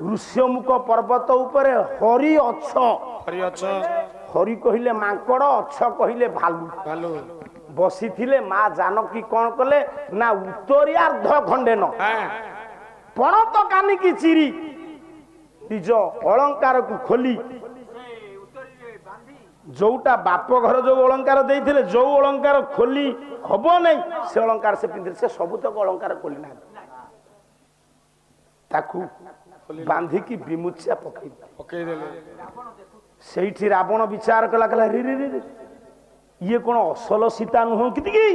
Speaker 1: ଋଷ୍ୟମୁଖ ପର୍ବତ ଉପରେ ହରି ଅଛ। ହରି କହିଲେ ମାଙ୍କଡ ଅଛ କହିଲେ ଭାଲୁ ବସିଥିଲେ। ମା ଜାନକୀ କଣ କଲେ ନା ଉତ୍ତରାର୍ଦ୍ଧ ଖଣ୍ଡେନ ପଣତ କାନିକି ଚିରି ନିଜ ଅଳଙ୍କାରକୁ ଖୋଲି ଯୋଉଟା ବାପ ଘର ଯୋଉ ଅଳଙ୍କାର ଦେଇଥିଲେ ଯୋଉ ଅଳଙ୍କାର ଖୋଲି ହବ ନାହିଁ ସେ ଅଳଙ୍କାର ସେ ପିନ୍ଧିଲେ। ସେ ସବୁତକ ଅଳଙ୍କାର ଖୋଲି ନାହାନ୍ତି। ତାକୁ ବାନ୍ଧିକି ବିମୁଚ୍ୟା ପକେଇଦେଲେ। ସେଇଠି ରାବଣ ବିଚାର କଲା କହିଲା ରେ ରେ ରେ ଇଏ କଣ ଅସଲ ସୀତା ନୁହଁ କି?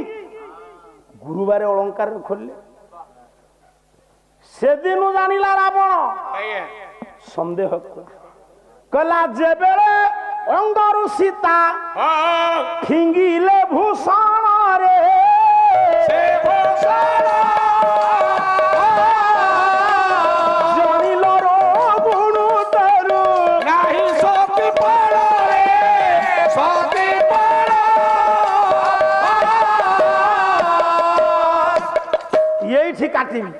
Speaker 1: ଗୁରୁବାର ଅଳଙ୍କାର ଖୋଲିଲେ। ସେଦିନୁ ଜାଣିଲା ରାବଣ ସନ୍ଦେହ କଲା ଯେବେଳେ ଅଙ୍ଗରୁ ସୀତା ଫିଙ୍ଗିଲେ ଭୂଷଣରେ ଜାଣିଲ ର ଗୁଣୁ ତରୁ ନାହିଁ ସତୀ ପଳରେ ସତୀ ପଳ। ଏଇଠି କାଟିବି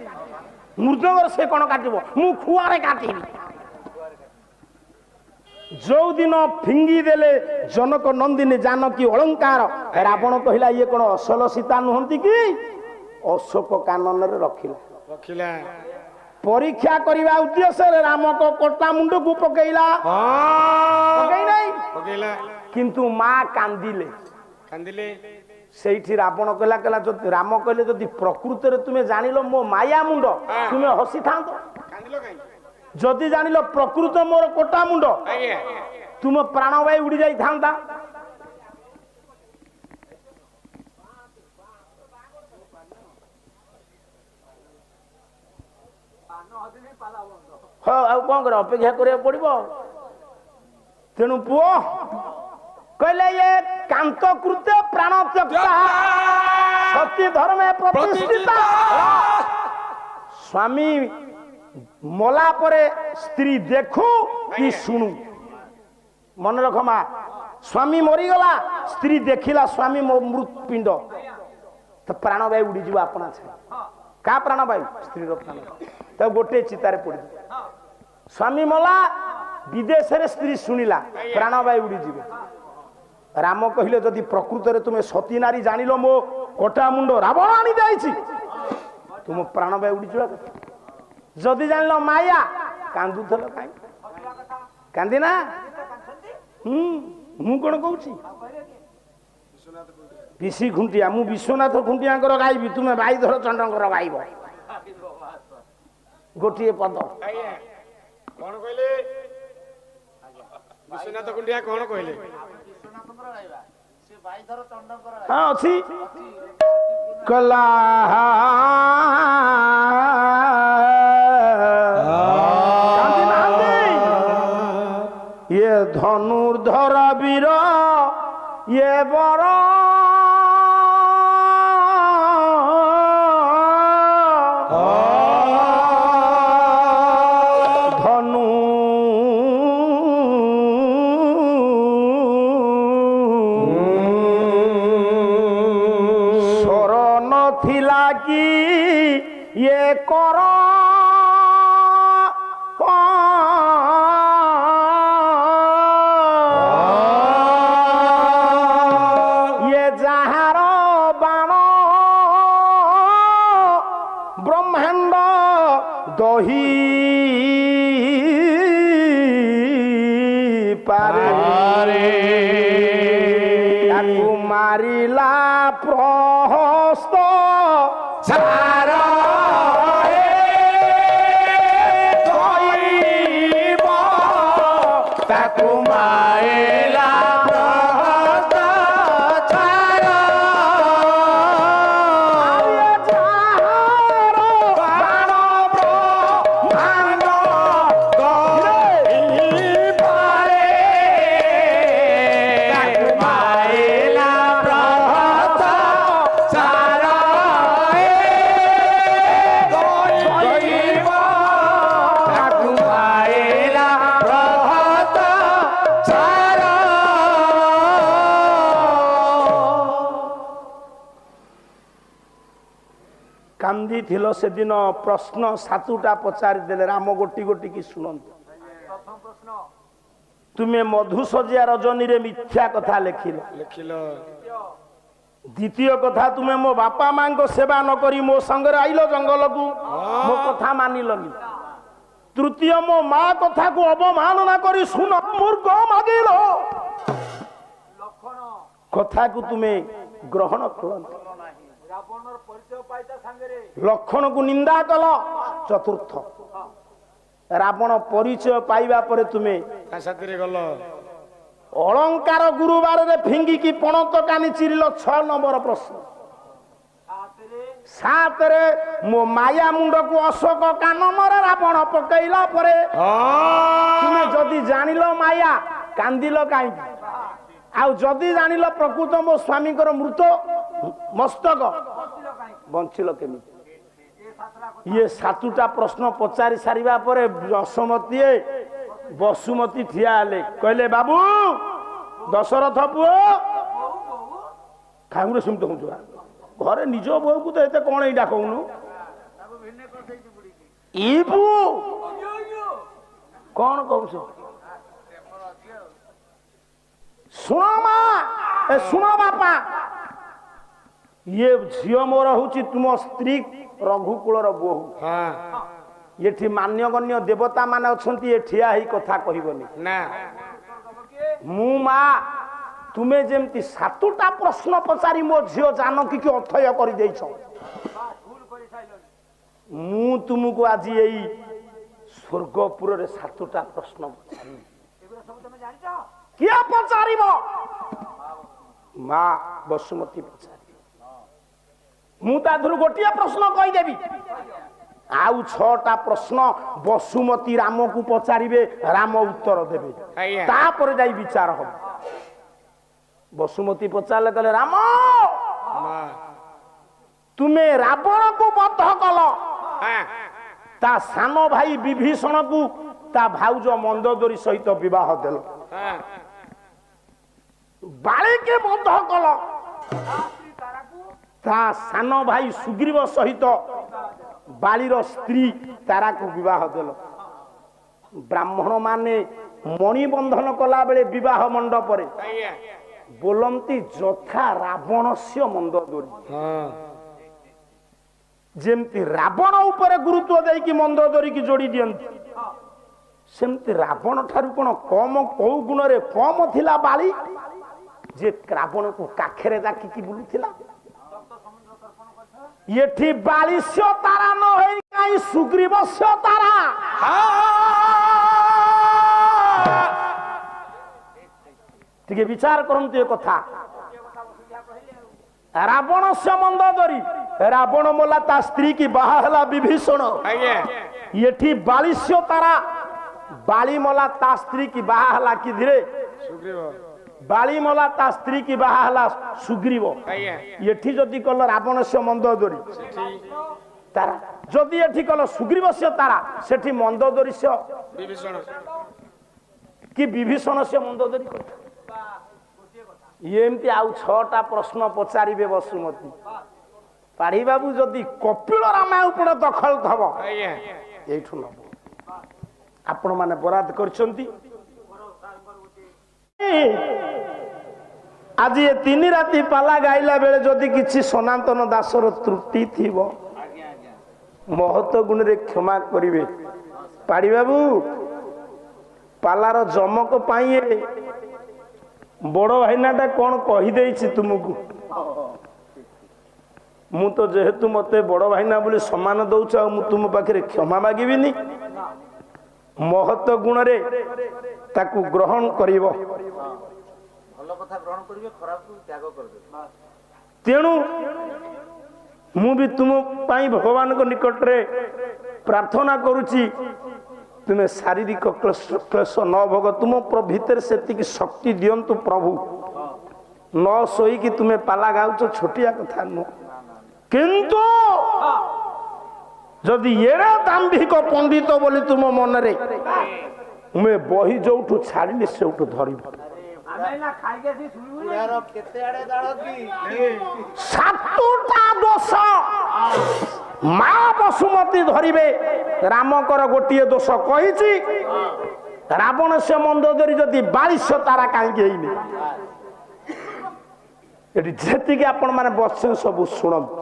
Speaker 1: ମୃଦଙ୍ଗର ସେ କଣ କାଟିବ ମୁଁ ଖୁଆରେ କାଟିବି। जो दिन फिंगी देले जनक नंदिनी जानकी अलंकार रावण कहला ये कौन असल सीता नुहंती कि अशोक कानन रे रखिला परीक्षा करने उद्देश्य राम को कोटा मुंड को पकईला किंतु माँ कांदिले से रावण कहला कहला राम कहले जदि प्रकृत रे तुम्हें जानिलो मो माया मुंड तुम्हें हसी था जदि जानिलो प्रकृत मोर कोटा मुंड तुम प्राण भाई उड़ी जाई था हाँ कौन कर अपेक्षा करिया पड़िबो तेणु पुओ कहले ये कांत कृत्य प्राण त्यक्ता सत्य धर्मे प्रतिष्ठिता स्वामी मला परे स्त्री देखू कि सुनू मन रख मा स्वामी मरीगला स्त्री देखिला स्वामी मृत पिंड तो प्राण भाई उड़ी जीव अपना का प्राण भाई स्त्री प्राण तो गोटे चितारे पड़ स्वामी मला विदेश रे स्त्री शुणिला प्राण भाई उड़ी जीवे राम कहले जदि प्रकृत रे तुम्हें सती नारी जानिलो मो कोटा मुंड रावण आनी जाइछि तुम प्राण भाई उड़ी जीवा जदि जानिलो माया कांदुथलो काई कांदी ना मु कोन कहूछि पिसी खुंटिया मु विश्वनाथ खुंटियाकर गाइबी तुम्हें भाईधर चंडकर गाइब गोटे पद
Speaker 3: कौन कहले विश्वनाथ खुंटिया कौन कहले
Speaker 1: हाँ अच्छी कला ये धनुर्धर वीर ये बर ये करो ये जहार बाण ब्रह्मांड दही पारे मारिला प्रहस्त सारा कांदी थिलो से दिन प्रश्न सातुटा पचारि देले राम गोटी गोटी की सुनंत तुम्हें मधुसजिया रजनी रे मिथ्या कथा लिखिलो द्वितीय कथा तुम्हें मो बापा मां को सेवा न करी मो संग आइलो जंगल को मो कथा मानिलनी तृतीय मो माँ कथा को अवमानना करी सुन मूर्ख मागिलो कथा को तुम्हें ग्रहण करो लक्षण को निंदा कल चतुर्थ रावण परिचय पाइबा परे तुम्हें
Speaker 3: गल
Speaker 1: अलंकार गुरुवार रे फिंगी की पणत कानी चिरिलो 6 नंबर प्रश्न 7 रे मो माया मुंड को अशोक कानन रे रावण पकईला परे तुम्हें जदि जानिलो माया कांदिलो काई आउ जदि जानिलो प्रकृत मो स्वामी कर मृत मस्तक बंचिल केमी ये 7टा प्रश्न पचारि सारिबा परे दशमती बसुमती ठिया हेले कहले बाबू दशरथ पुओ खाऊरे सुमत हूँ घरे निज बो को तो एते कौन एटा कहूनु ई पुओ कौन कहू ଶୁଣ ମା ଶୁଣ ବାପା ଇଏ ଝିଅ ମୋର ହଉଛି ତୁମ ସ୍ତ୍ରୀ ରଘୁକୁଳର ବୋହୂ
Speaker 3: ହଁ
Speaker 1: ଏଠି ମାନ୍ୟଗଣ୍ୟ ଦେବତା ମାନେ ଅଛନ୍ତି ଏ ଠିଆ ହେଇ କଥା କହିବନି
Speaker 3: ନା
Speaker 1: ମୁଁ ମା ତୁମେ ଯେମିତି 7ଟା ପ୍ରଶ୍ନ ପଚାରି ମୋ ଝିଅ ଜାନକୀକି ଅଥୟ କରିଦେଇଛ ମୁଁ ତୁମକୁ ଆଜି ଏଇ ସ୍ୱର୍ଗପୁରରେ 7ଟା ପ୍ରଶ୍ନ ପଚାରିବି କିଏ ପଚାରିବ ମା ବସୁମତୀ ପଚାରିବ ମୁଁ ତା ଦେହରୁ ଗୋଟିଏ ପ୍ରଶ୍ନ କହିଦେବି ଆଉ 6ଟା ପ୍ରଶ୍ନ ବସୁମତୀ ରାମକୁ ପଚାରିବେ ରାମ ଉତ୍ତର ଦେବେ
Speaker 3: ଆଜ୍ଞା।
Speaker 1: ତାପରେ ଯାଇ ବିଚାର ହବ ବସୁମତୀ ପଚାରିଲେ କହିଲେ ରାମ
Speaker 3: ମା
Speaker 1: ତୁମେ ରାବଣକୁ ବଧ କଲ
Speaker 3: ହଁ
Speaker 1: ତା ସାନ ଭାଇ ବିଭୀଷଣକୁ ତା ଭାଉଜ ମନ୍ଦୋଦରୀ ସହିତ ବିବାହ ଦେଲ
Speaker 3: ହଁ
Speaker 1: ବାଳିକେ ବଧ କଲ ତା ସାନ ଭାଇ ସୁଗ୍ରୀବ ସହିତ ବାଳିର ସ୍ତ୍ରୀ ତାରାକୁ ବିବାହ ଦେଲ ବ୍ରାହ୍ମଣ ମାନେ ମଣି ବନ୍ଧନ କଲା ବେଳେ ବିବାହ ମଣ୍ଡପରେ
Speaker 3: ଆଜ୍ଞା
Speaker 1: ବୋଲନ୍ତି ଯଥା ରାବଣସ୍ୟ ମନ୍ଦୋଦରୀ
Speaker 3: ହଁ
Speaker 1: ଯେମିତି ରାବଣ ଉପରେ ଗୁରୁତ୍ୱ ଦେଇକି ମନ୍ଦୋଦରୀକି ଯୋଡି ଦିଅନ୍ତି ସେମିତି ରାବଣ ଠାରୁ କଣ କମ କୋଉ ଗୁଣରେ କମ ଥିଲା ବାଳି ଯେ ରାବଣକୁ କାଖରେ ଡାକିକି ବୁଲୁଥିଲା ଏଠି ବାଳିଶ୍ୟ ତାରା ନ ହେଇ କାହିଁ ସୁଗ୍ରୀବସ୍ୟ ତାରା ଟିକେ ବିଚାର କରନ୍ତୁ ଏ କଥା ରାବଣସ୍ୟ ମନ୍ଦୋଦରୀ ରାବଣ ମୋଲା ତା ସ୍ତ୍ରୀ କି ବାହା ହେଲା ବିଭୀଷଣ
Speaker 3: ଆଜ୍ଞା
Speaker 1: ଏଠି ବାଳିଶ୍ୟ ତାରା ବାଳି ମଲା ତା ସ୍ତ୍ରୀ କି ବାହା ହେଲା କି ଧୀରେ
Speaker 3: ସୁଗ୍ରୀବ
Speaker 1: ବାଳି ମଲା ତା ସ୍ତ୍ରୀ କି ବାହା ହେଲା ସୁଗ୍ରୀବ
Speaker 3: ଆଜ୍ଞା
Speaker 1: ଏଠି ଯଦି କଲ ରାବଣସ୍ୟ ମନ୍ଦୋଦରୀ ତାରା ଯଦି ଏଠି କଲ ସୁଗ୍ରୀବସ୍ୟ ତାରା ସେଠି ମନ୍ଦୋଦରୀସ୍ୟ
Speaker 3: ବିଭୀଷଣ
Speaker 1: କି ବିଭୀଷଣସ୍ୟ ମନ୍ଦୋଦରୀ କଥା ଏମିତି ଆଉ 6ଟା ପ୍ରଶ୍ନ ପଚାରିବେ ବସୁମତୀ ପାଢୀ ବାବୁ ଯଦି କପିଳ ରାମାୟଣ ଉପରେ ଦଖଲ ଥବ
Speaker 3: ଆଜ୍ଞା
Speaker 1: ଏଇଠୁ ନବ ଆପଣ ମାନେ ବରାଦ କରିଛନ୍ତି ଆଜି ଏ 3 ରାତି ପାଲା ଗାଇଲା ବେଳେ ଯଦି କିଛି ସନାତନ ଦାସର ତ୍ରୁଟି ଥିବ ମହତ ଗୁଣରେ କ୍ଷମା କରିବେ ପାଢୀ ବାବୁ ପାଲାର ଜମକ ପାଇଁ ବଡ ଭାଇନାଟା କଣ କହିଦେଇଛି ତୁମକୁ ମୁଁ ତ ଯେହେତୁ ମତେ ବଡ ଭାଇନା ବୋଲି ସମ୍ମାନ ଦଉଛ ଆଉ ମୁଁ ତୁମ ପାଖରେ କ୍ଷମା ମାଗିବିନି ମହତ ଗୁଣରେ ତାକୁ ଗ୍ରହଣ କରିବ
Speaker 2: ଭଲ କଥା ଗ୍ରହଣ କରିବେ ଖରାପକୁ ତ୍ୟାଗ କରିଦେବେ
Speaker 1: ତେଣୁ ମୁଁ ବି ତୁମ ପାଇଁ ଭଗବାନଙ୍କ ନିକଟରେ ପ୍ରାର୍ଥନା କରୁଛି ତୁମେ ଶାରୀରିକ କ୍ଲେଶ ନ ଭୋଗ ତୁମ ଭିତରେ ସେତିକି ଶକ୍ତି ଦିଅନ୍ତୁ ପ୍ରଭୁ ନ ଶୋଇକି ତୁମେ ପାଲା ଗାଉଛ ଛୋଟିଆ କଥା ନୁହଁ କିନ୍ତୁ ଯଦି ଏଡ଼େ ଦାମ୍ଭିକ ପଣ୍ଡିତ ବୋଲି ତୁମ ମନରେ ତୁମେ ବହି ଯୋଉଠୁ ଛାଡ଼ିଲି ସେଇଠୁ ଧରିବ
Speaker 2: କେତେ ଆଡେ ଦାଳ କି
Speaker 1: 7ଟା ଦୋଷ ମା ବସୁମତୀ ଧରିବେ ରାମଙ୍କର ଗୋଟିଏ ଦୋଷ କହିଛି ରାବଣ ସେ ମନ୍ଦୋଦରୀ ଯଦି ବାଳିଶ୍ୟ ତାରା କାହିଁକି ହେଇନି ଏଠି ଯେତିକି ଆପଣ ମାନେ ବସିଛନ୍ତି ସବୁ ଶୁଣନ୍ତୁ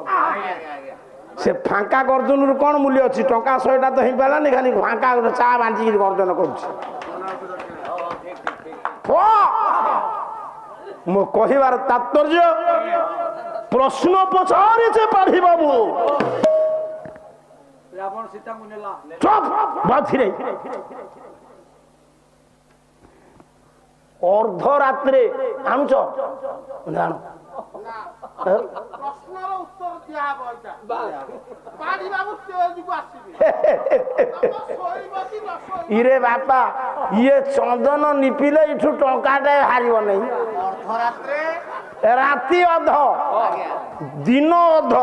Speaker 1: ସେ ଫାଙ୍କା ଗର୍ଜନରୁ କଣ ମୂଲ୍ୟ ଅଛି ଟଙ୍କା 100ଟା ତ ହେଇପାରିଲାନି ଖାଲି ଫାଙ୍କା ଚା ବାଞ୍ଚିକି ଗର୍ଜନ କରୁଛି ମୋ କହିବାର ତାତ୍ପର୍ଯ୍ୟ ପ୍ରଶ୍ନ ପଚାରିছে ପାଢୀ ବାବୁ
Speaker 2: ରାବଣ ସୀତାଙ୍କୁ ନେଲା
Speaker 1: ଚୁପ ବାଧିରେ ଅର୍ଦ୍ଧରାତ୍ରେ ଆଣୁଛ ଜାଣ
Speaker 4: ପ୍ରଶ୍ନର ଉତ୍ତର ଦିଆହବ ଏଇଟା ପାଢୀ ବାବୁ ଷ୍ଟେଜକୁ ଆସିବେ ଶୋଇବ କି ନ ଶୋଇବ
Speaker 1: ଇରେ ବାପା ଇଏ ଚନ୍ଦନ ନିପିଲେ ଏଠୁ ଟଙ୍କାଟେ ହାରିବ ନାହିଁ ରାତି ଅଧ ଦିନ ଅଧ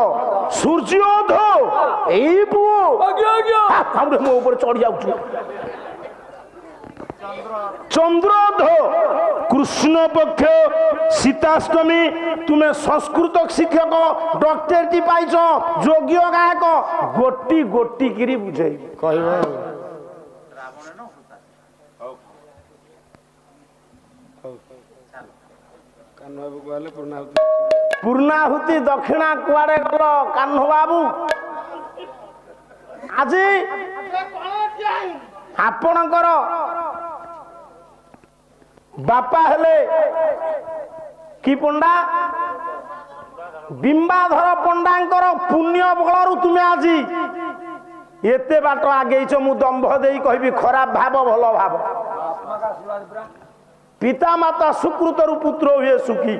Speaker 1: ସୂର୍ଯ୍ୟ ଅଧ ଏଇ ପୁଅ ମୋ ଉପରେ ଚଢି ଯାଉଛୁ ଚନ୍ଦ୍ରଧ କୃଷ୍ଣ ପକ୍ଷ ସୀତାଷ୍ଟମୀ ତୁମେ ସଂସ୍କୃତ ଶିକ୍ଷକ ଡକ୍ଟରଟି ପାଇଛ ଯୋଗ୍ୟ ଗାୟକ ଗୋଟି ଗୋଟି କିରି ବୁଝେଇ
Speaker 3: କହିବ ବାବୁ କହିଲେ ପୁରୁଣା
Speaker 1: ପୂର୍ଣ୍ଣାହୁତି ଦକ୍ଷିଣା କୁଆଡେ ଗଲ କାହ୍ନୁ ବାବୁ? ଆଜି ଆପଣଙ୍କର ବାପା ହେଲେ କି ପଣ୍ଡା? ବିମ୍ବାଧର ପଣ୍ଡାଙ୍କର ପୁଣ୍ୟ ବଳରୁ ତୁମେ ଆଜି ଏତେ ବାଟ ଆଗେଇଛ। ମୁଁ ଦମ୍ଭ ଦେଇ କହିବି ଖରାପ ଭାବ ଭଲ ଭାବ। ପିତା ମାତା ସୁକୃତରୁ ପୁତ୍ର ହୁଏ ସୁଖୀ।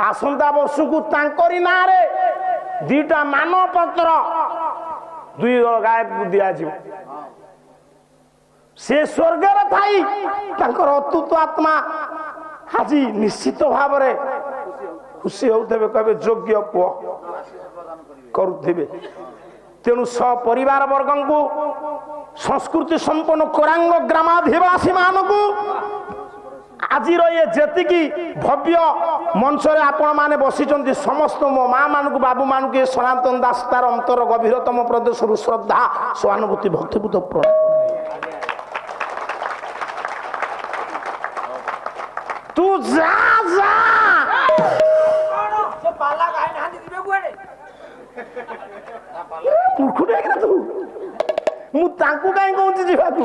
Speaker 1: ଆସନ୍ତା ବର୍ଷକୁ ତାଙ୍କରି ନାଁରେ 2ଟା ମାନପତ୍ର 2 ଗାୟକକୁ ଦିଆଯିବ। ସେ ସ୍ୱର୍ଗରେ ଥାଇ ତାଙ୍କର ଅତୁତ ଆତ୍ମା ଆଜି ନିଶ୍ଚିତ ଭାବରେ ଖୁସି ହେଉଥିବେ, କହିବେ ଯୋଗ୍ୟ ପୁଅ କରୁଥିବେ। ତେଣୁ ସପରିବାର ବର୍ଗଙ୍କୁ, ସଂସ୍କୃତି ସମ୍ପନ୍ନ କୋରାଙ୍ଗ ଗ୍ରାମାଧିବାସୀ ମାନଙ୍କୁ ଆଜିର ଏ ଯେତିକି ଭବ୍ୟ ମଞ୍ଚରେ ଆପଣ ମାନେ ବସିଛନ୍ତି ସମସ୍ତ ମୋ ମା ମାନଙ୍କୁ, ବାବୁ ମାନଙ୍କୁ ଏ ସନାତନ ଦାସ ତାର ଅନ୍ତର ଗଭୀରତମ ପ୍ରଦେଶରୁ ଶ୍ରଦ୍ଧା, ସହାନୁଭୂତି, ଭକ୍ତିଭୂତ ପ୍ରଣାମ। ତୁ ଯା ଯା ମୁଁ ତାଙ୍କୁ କାହିଁ କହୁଛି ଯିବାକୁ?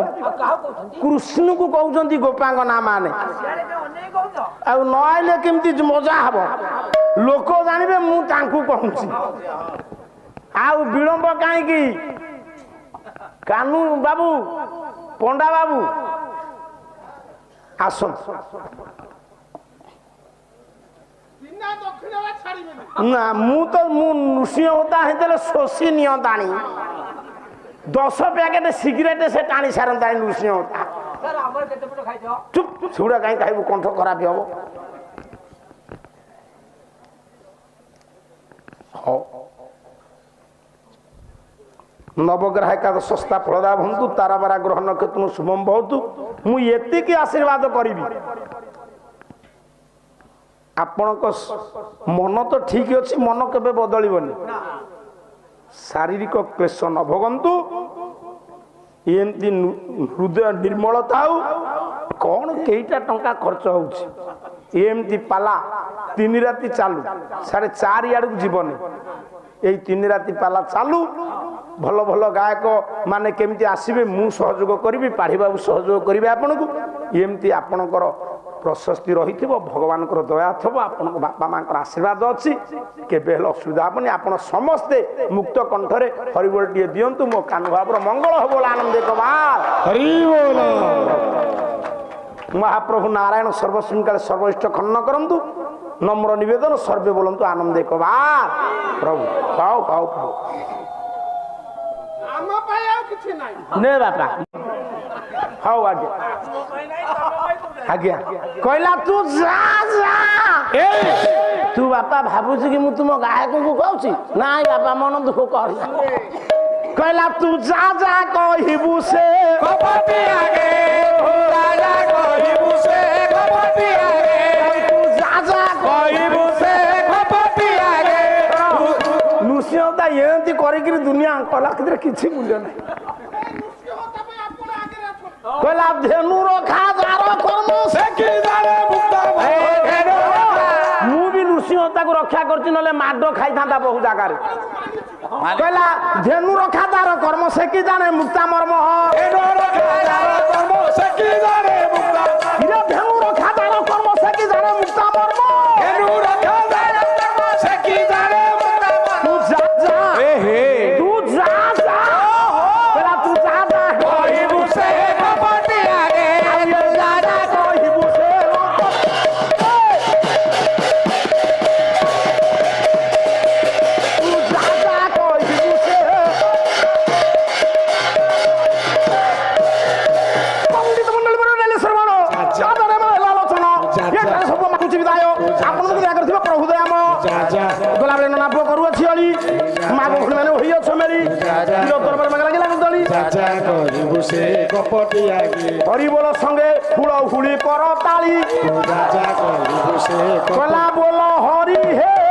Speaker 1: କୃଷ୍ଣକୁ କହୁଛନ୍ତି ଗୋପାଙ୍କ ନାଁ ମାନେ। ଆଉ ନ ଆଇଲେ କେମିତି ମଜା ହବ? ଲୋକ ଜାଣିବେ ମୁଁ ତାଙ୍କୁ କହୁଛି। ଆଉ ବିଳମ୍ବ କାହିଁକି? କାହ୍ନୁ ବାବୁ, ପଣ୍ଡା ବାବୁ ଆସନ୍ତୁ। ନା ମୁଁ ନୃସିଂହ ହୋତା ହେଇଥିଲେ ଶୋଷି ନିଅନ୍ତାଣି। 10 ପ୍ୟାକେଟ ସିଗାରେଟ ସେ ଟାଣି ସାରନ୍ତାଣି ନୃସିଂହ ହୋତା। ଚୁପ୍, ସେଗୁଡା କାହିଁ ଖାଇବୁ? କଣ୍ଠ ଖରାପ ହବ। ହଉ, ନବଗ୍ରହ ଏକାଦଶ ଶସ୍ତା ଫଳଦା ଭନ୍ତୁ, ତାରାବାରା ଗ୍ରହ ନକ୍ଷତ୍ର ଶୁଭମ ଭବତୁ। ମୁଁ ଏତିକି ଆଶୀର୍ବାଦ କରିବି, ଆପଣଙ୍କ ମନ ତ ଠିକ ଅଛି, ମନ କେବେ ବଦଳିବନି। ଶାରୀରିକ କ୍ଲେଶ ନ ଭୋଗନ୍ତୁ, ଏମିତି ହୃଦୟ ନିର୍ମଳତା ହଉ। କଣ କେଇଟା ଟଙ୍କା ଖର୍ଚ୍ଚ ହଉଛି? ଏମିତି ପାଲା 3 ରାତି ଚାଲୁ, 4:30 ଆଡକୁ ଯିବନି। ଏଇ 3 ରାତି ପାଲା ଚାଲୁ। ଭଲ ଭଲ ଗାୟକ ମାନେ କେମିତି ଆସିବେ ମୁଁ ସହଯୋଗ କରିବି, ପାଢୀବାବୁ ସହଯୋଗ କରିବେ ଆପଣଙ୍କୁ। ଏମିତି ଆପଣଙ୍କର ପ୍ରଶସ୍ତି ରହିଥିବ, ଭଗବାନଙ୍କର ଦୟା ଥିବ, ଆପଣଙ୍କ ବାପା ମାଙ୍କର ଆଶୀର୍ବାଦ ଅଛି, କେବେ ହେଲେ ଅସୁବିଧା ହେବନି। ଆପଣ ସମସ୍ତେ ମୁକ୍ତ କଣ୍ଠରେ ହରିବୋଲ ଟିଏ ଦିଅନ୍ତୁ। ମୋ କାହ୍ନୁ ବାବୁର ମଙ୍ଗଳ ହବ ବୋଲି ଆନନ୍ଦ କବାଲ।
Speaker 3: ହରିବୋଲ।
Speaker 1: ମହାପ୍ରଭୁ ନାରାୟଣ ସର୍ବଶୃଙ୍ଖଳାରେ ସର୍ବଇଷ୍ଟ ଖଣ୍ଡନ କରନ୍ତୁ। ନମ୍ର ନିବେଦନ, ସର୍ବେ ବୋଲନ୍ତୁ ଆନନ୍ଦ କବାଲ। ପ୍ରଭୁ ପାଉ ପାଉ ପାଉ।
Speaker 4: ଆମ ପାଇଁ ଆଉ କିଛି ନାହିଁ।
Speaker 1: ନେ ବାପା, ହଉ ଆଜ୍ଞା ଆଜ୍ଞା କହିଲା ତୁ ଯା ଯା। ତୁ ବାପା ଭାବୁଛୁ କି ମୁଁ ତୁମ ଗାୟକଙ୍କୁ କହୁଛି? ନାଇଁ ବାପା, ମନ ଦୁଃଖ କରନା। କହିଲା ତୁ ଯା ଯା କହିବୁ ସେ କପଟି ଆଗେ, ରାଜା କହିବୁ ସେ କପଟି ଆଗେ। ତୁ ଯା ଯା କହିବୁ ସେ କପଟି ଆଗେ। ନୃସିଂହତା ଏମିତି କରିକିରି ଦୁନିଆ କଲା କିଛି ମୂଲ୍ୟ ନାହିଁ। କହିଲା ଧେନୁ ରଖା ଯାର କର୍ମ ସେ କି ଜାଣେ ମୁକ୍ତ। ମୁଁ ବି ନୃସିଂହତାକୁ ରକ୍ଷା କରିଛି, ନହେଲେ ମାଡ ଖାଇଥାନ୍ତା ବହୁ ଜାଗାରେ। କହିଲା ଧେନୁ ରଖା ଯାର କର୍ମ ସେ କି ଜାଣେ ମୁକ୍ତା ମର୍ମ। ଧେନୁ ରଖା ଯାର କର୍ମ ସେ କି ଜାଣେ ମୁକ୍ତା ମର୍ମ। ତୁ ଯା ଯା, ତୁ ଯା ଯା। କହିଲା ତୁ ଯା ଯା କହିବୁ ସେ କପଟି ଆଗେ, ଯା ଯା କହିବୁ ସେ। ତୁ ଯା ଯା କହିବୁ ସେ। ପଣ୍ଡିତ ମଣ୍ଡଳୀ ମୋର ନେଲେ ଶ୍ରବଣ, ଯାଦରେ ମୋ ହେଲା ଲୋଚନ। ଏଠାରେ ସବୁ ମାଗୁଛି ବିଦାୟ, ଆପଣଙ୍କୁ ଦୟା କରିଥିବ ପ୍ରଭୁ ଦୟାମ। ଗଲାବେଳେ ନନା ପୁଅ କରୁଅଛି ଅଳି, ମା ଭଉଣୀ ମାନେ ହୋଇ ଅଛ ମେଳି। ହରିବୋଲ ସଙ୍ଗେ ହୁଳ ହୁଳି କର ତାଳି। କଲା ବୋଲ ହରି ହେ।